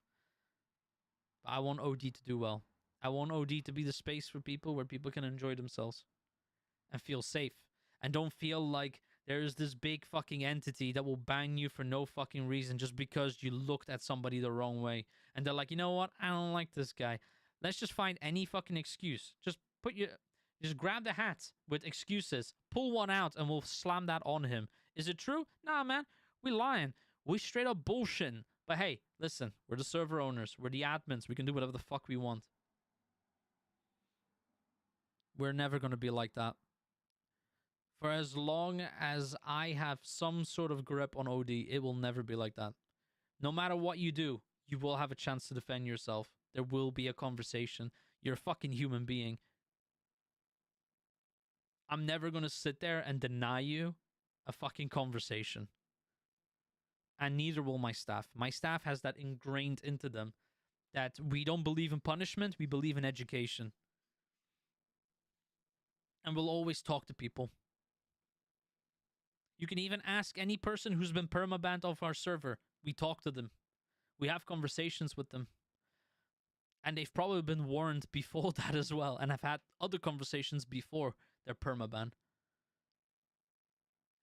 I want OD to do well. I want OD to be the space for people where people can enjoy themselves and feel safe and don't feel like there's this big fucking entity that will ban you for no fucking reason just because you looked at somebody the wrong way. And they're like, you know what? I don't like this guy. Let's just find any fucking excuse. Just grab the hat with excuses, pull one out, and we'll slam that on him. Is it true? Nah, man. We lying. We straight up bullshitting. But hey, listen, we're the server owners. We're the admins. We can do whatever the fuck we want. We're never going to be like that. For as long as I have some sort of grip on OD, it will never be like that. No matter what you do, you will have a chance to defend yourself. There will be a conversation. You're a fucking human being. I'm never going to sit there and deny you a fucking conversation. And neither will my staff. My staff has that ingrained into them that we don't believe in punishment, we believe in education. And we'll always talk to people. You can even ask any person who's been permabanned off our server. We talk to them. We have conversations with them. And they've probably been warned before that as well. And have had other conversations before their permaban.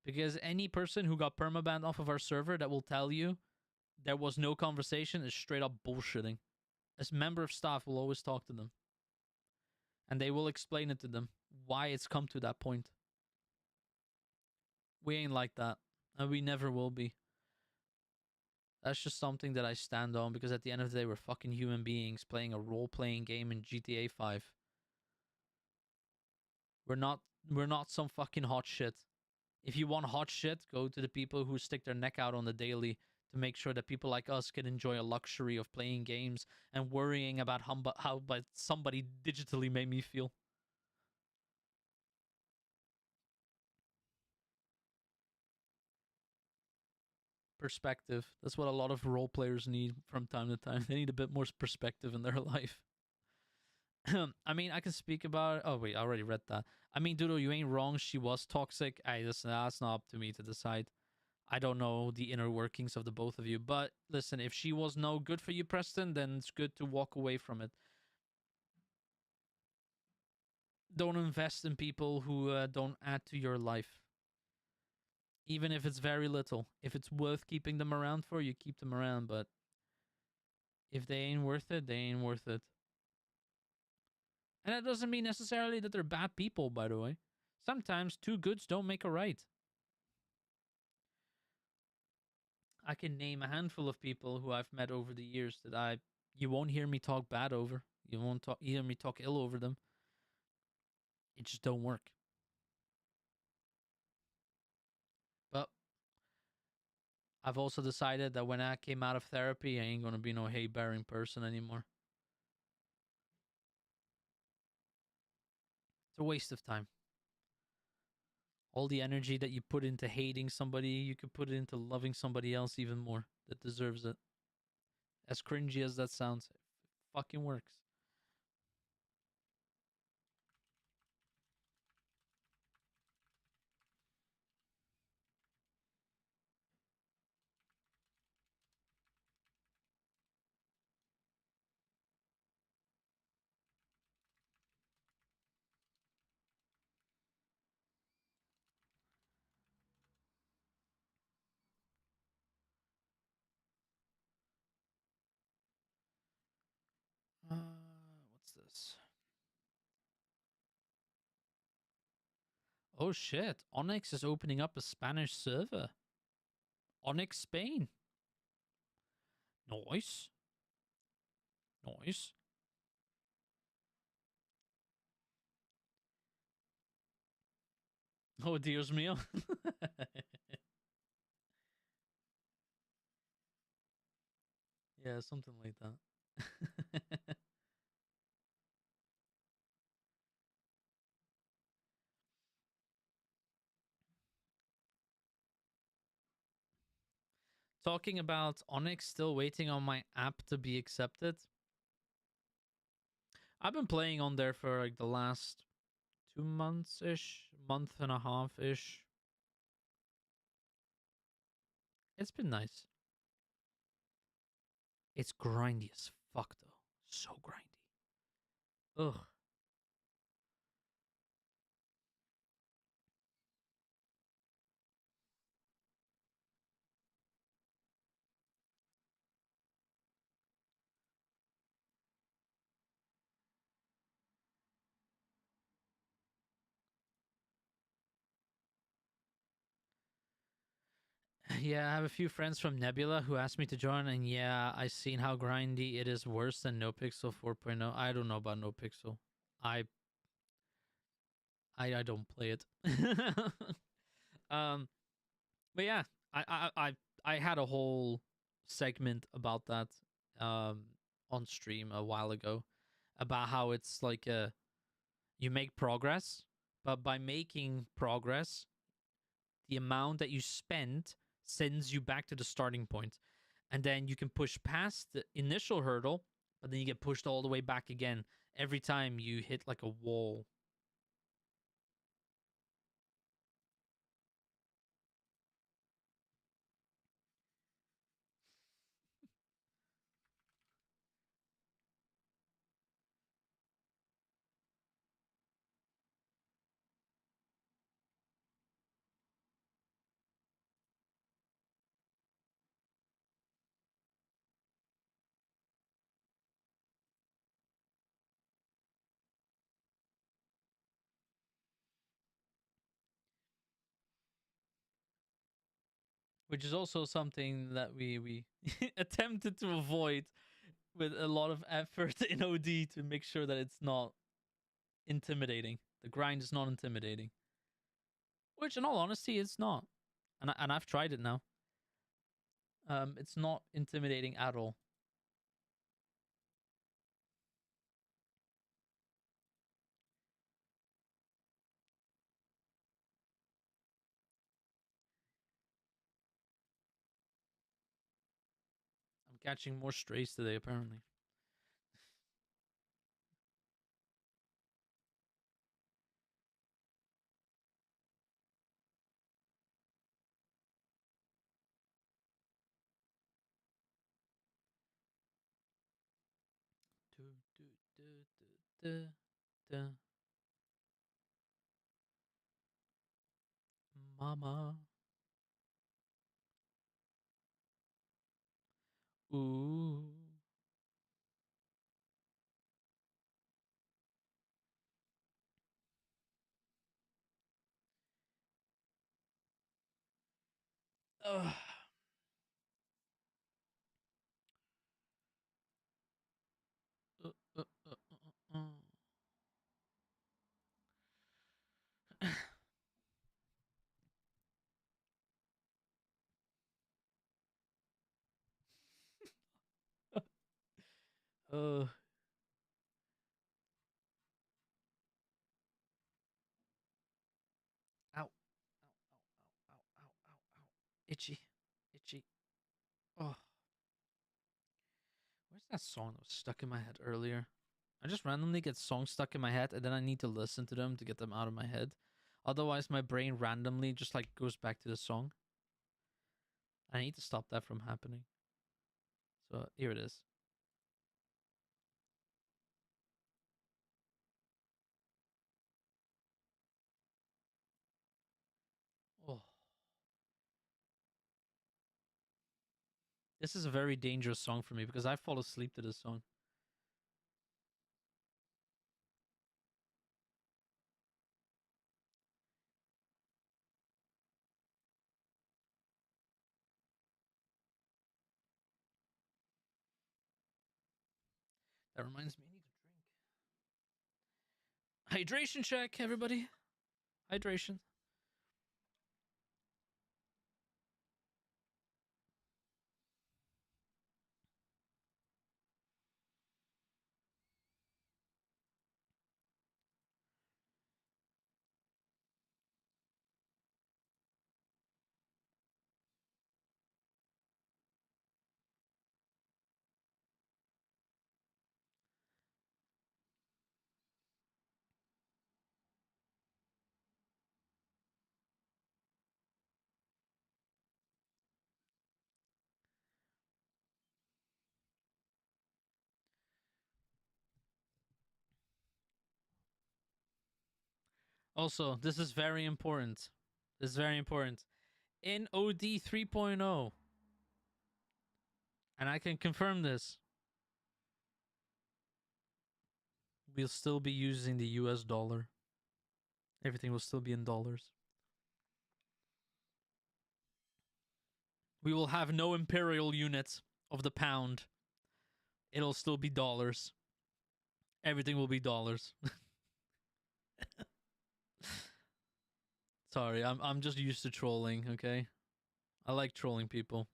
Because any person who got permabanned off of our server that will tell you there was no conversation is straight up bullshitting. As member of staff will always talk to them. And they will explain it to them. Why it's come to that point. We ain't like that. And we never will be. That's just something that I stand on because at the end of the day, we're fucking human beings playing a role-playing game in GTA 5. We're not some fucking hot shit. If you want hot shit, go to the people who stick their neck out on the daily to make sure that people like us can enjoy a luxury of playing games and worrying about how somebody digitally made me feel. Perspective. That's what a lot of role players need from time to time. They need a bit more perspective in their life. I mean, I can speak about it. Oh, wait, I already read that. I mean, Doodle, you ain't wrong. She was toxic. Listen, that's not up to me to decide. I don't know the inner workings of the both of you. But listen, if she was no good for you, Preston, then it's good to walk away from it. Don't invest in people who don't add to your life. Even if it's very little. If it's worth keeping them around for, you keep them around. But if they ain't worth it, they ain't worth it. And that doesn't mean necessarily that they're bad people, by the way. Sometimes two goods don't make a right. I can name a handful of people who I've met over the years that you won't hear me talk bad over. You won't hear me talk ill over them. It just don't work. But I've also decided that when I came out of therapy, I ain't gonna be no hay-bearing person anymore. It's a waste of time. All the energy that you put into hating somebody, you could put it into loving somebody else even more that deserves it. As cringy as that sounds, it fucking works. What's this? Oh shit, Onyx is opening up a Spanish server. Onyx Spain. Nice. Nice. Oh, Dios mío. Yeah, something like that. Talking about Onyx, still waiting on my app to be accepted. I've been playing on there for like the last 2 months ish, month and a half ish. It's been nice. It's grindy as fuck though. So grindy. Ugh. Yeah, I have a few friends from Nebula who asked me to join, and yeah, I seen how grindy it is, worse than NoPixel 4.0. I don't know about NoPixel. I I don't play it. um, but yeah, I had a whole segment about that on stream a while ago about how it's like you make progress, but by making progress, the amount that you spend sends you back to the starting point, and then you can push past the initial hurdle, but then you get pushed all the way back again every time you hit like a wall. Which is also something that we attempted to avoid with a lot of effort in OD to make sure that it's not intimidating. The grind is not intimidating. Which, in all honesty, it's not. And I've tried it now. It's not intimidating at all. I'm catching more strays today, apparently. Do, do, do, do, do, do. Mama. Ooh. Ugh. Uh, uh, uh, uh, uh. Ow. Ow, ow, ow, ow, ow, ow, ow. Itchy. Itchy. Oh. Where's that song that was stuck in my head earlier? I just randomly get songs stuck in my head and then I need to listen to them to get them out of my head. Otherwise, my brain randomly just like goes back to the song. I need to stop that from happening. So here it is. Oh. This is a very dangerous song for me because I fall asleep to this song. That reminds me, I need to drink. Hydration check, everybody. Hydration. Also, this is very important. This is very important. In OD 3.0, and I can confirm this, we'll still be using the US dollar. Everything will still be in dollars. We will have no imperial units of the pound. It'll still be dollars. Everything will be dollars. Sorry, I'm just used to trolling, okay? I like trolling people.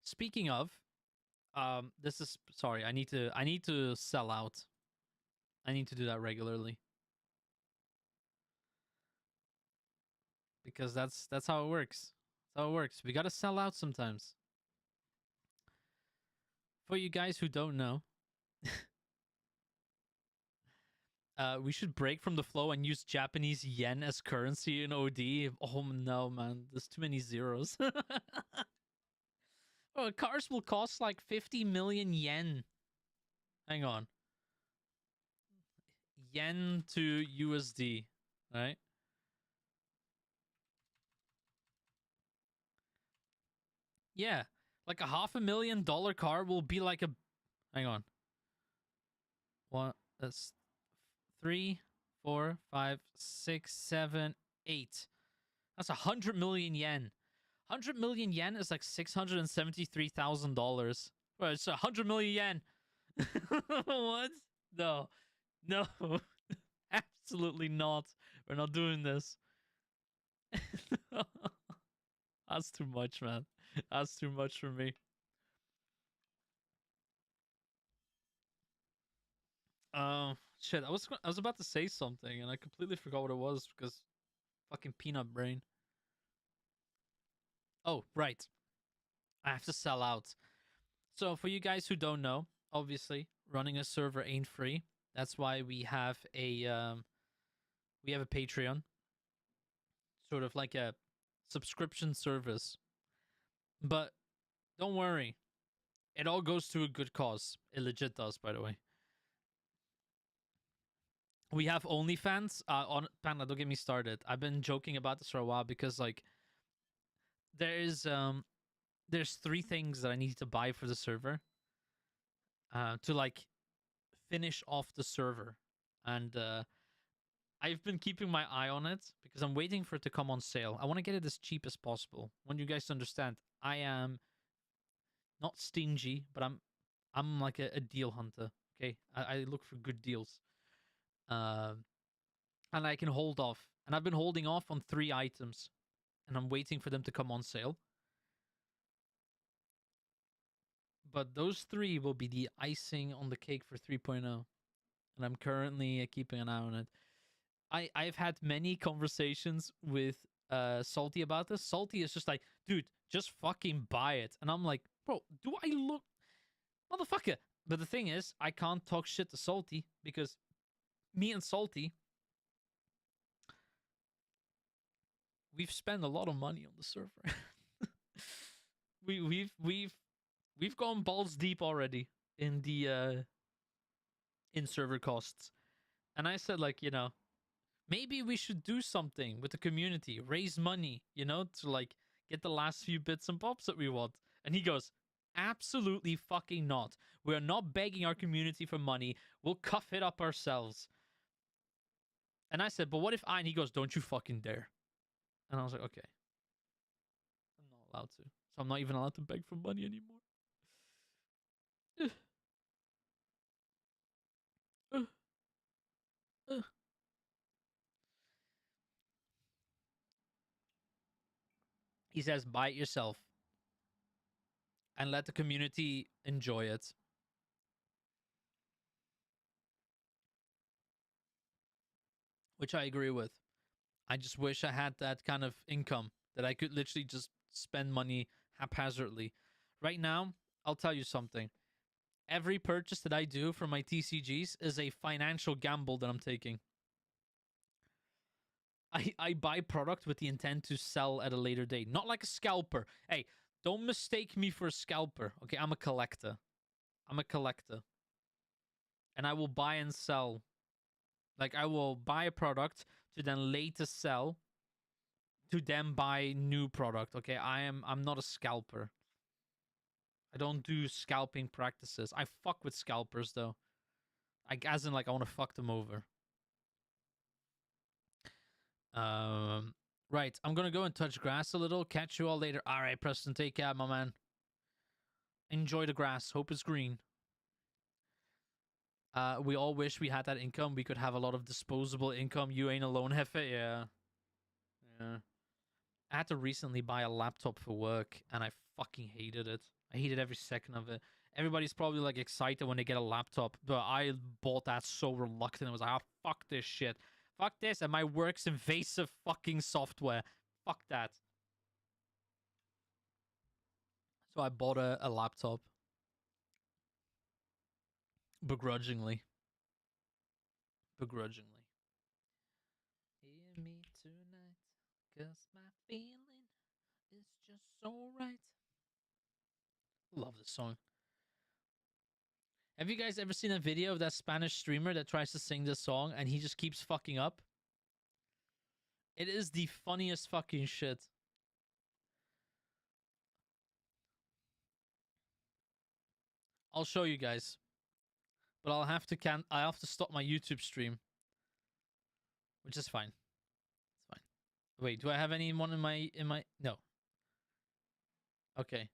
Speaking of, this is sorry, I need to sell out. I need to do that regularly. Because that's how it works. That's how it works. We gotta sell out sometimes. For you guys who don't know, we should break from the flow and use Japanese yen as currency in OD. Oh no, man, there's too many zeros. Oh, cars will cost like 50 million yen. Hang on. Yen to USD, right? Yeah, like a $500,000 car will be like a. Hang on. What? That's 3, 4, 5, 6, 7, 8. That's 100 million yen. 100 million yen is like $673,000. Well, it's 100 million yen. What? No, no, absolutely not. We're not doing this. That's too much, man. That's too much for me. Shit. I was about to say something and I completely forgot what it was because fucking peanut brain. Oh, right. I have to sell out. So for you guys who don't know, obviously running a server ain't free. That's why we have a Patreon, sort of like a subscription service. But don't worry, it all goes to a good cause. It legit does, by the way. We have OnlyFans. On Panda, don't get me started. I've been joking about this for a while because like there's there's 3 things that I need to buy for the server. To like finish off the server, and I've been keeping my eye on it because I'm waiting for it to come on sale. I want to get it as cheap as possible. I want you guys to understand, I am not stingy, but I'm like a deal hunter. Okay, I look for good deals, and I can hold off. And I've been holding off on 3 items, and I'm waiting for them to come on sale. But those 3 will be the icing on the cake for 3.0, and I'm currently keeping an eye on it. I've had many conversations with Salty about this. Salty is just like, dude, just fucking buy it. And I'm like, bro, do I look motherfucker? But the thing is, I can't talk shit to Salty because me and Salty, we've spent a lot of money on the server. We've gone balls deep already in the in server costs. And I said, like, maybe we should do something with the community, raise money, to like get the last few bits and bobs that we want. And he goes, absolutely fucking not. We're not begging our community for money. We'll cuff it up ourselves. And I said, but what if and he goes, don't you fucking dare. And I was like, okay. I'm not allowed to. So I'm not even allowed to beg for money anymore. He says, buy it yourself and let the community enjoy it. Which I agree with. I just wish I had that kind of income that I could literally just spend money haphazardly. Right now, I'll tell you something. Every purchase that I do for my TCGs is a financial gamble that I'm taking. I buy product with the intent to sell at a later date. Not like a scalper. Hey, Don't mistake me for a scalper. Okay, I'm a collector. I'm a collector. And I will buy and sell. Like, I will buy a product to then later sell to then buy new product. Okay, I'm not a scalper. I don't do scalping practices. I fuck with scalpers though. As in, like, I want to fuck them over. Right. I'm gonna go and touch grass a little. Catch you all later. All right, Preston. Take care, my man. Enjoy the grass. Hope it's green. We all wish we had that income. We could have a lot of disposable income. You ain't alone, Hefe. Yeah. Yeah. I had to recently buy a laptop for work, and I fucking hated it. I hated every second of it. Everybody's probably like excited when they get a laptop, but I bought that so reluctant. I was like, oh, fuck this shit. Fuck this, and my work's invasive fucking software. Fuck that. So I bought a laptop. Begrudgingly. Begrudgingly. Hear me tonight, 'cause my feeling is just so right. Love this song. Have you guys ever seen a video of that Spanish streamer that tries to sing this song and he just keeps fucking up? It is the funniest fucking shit. I'll show you guys. But I'll have to stop my YouTube stream. Which is fine. It's fine. Wait, do I have anyone in my no. Okay.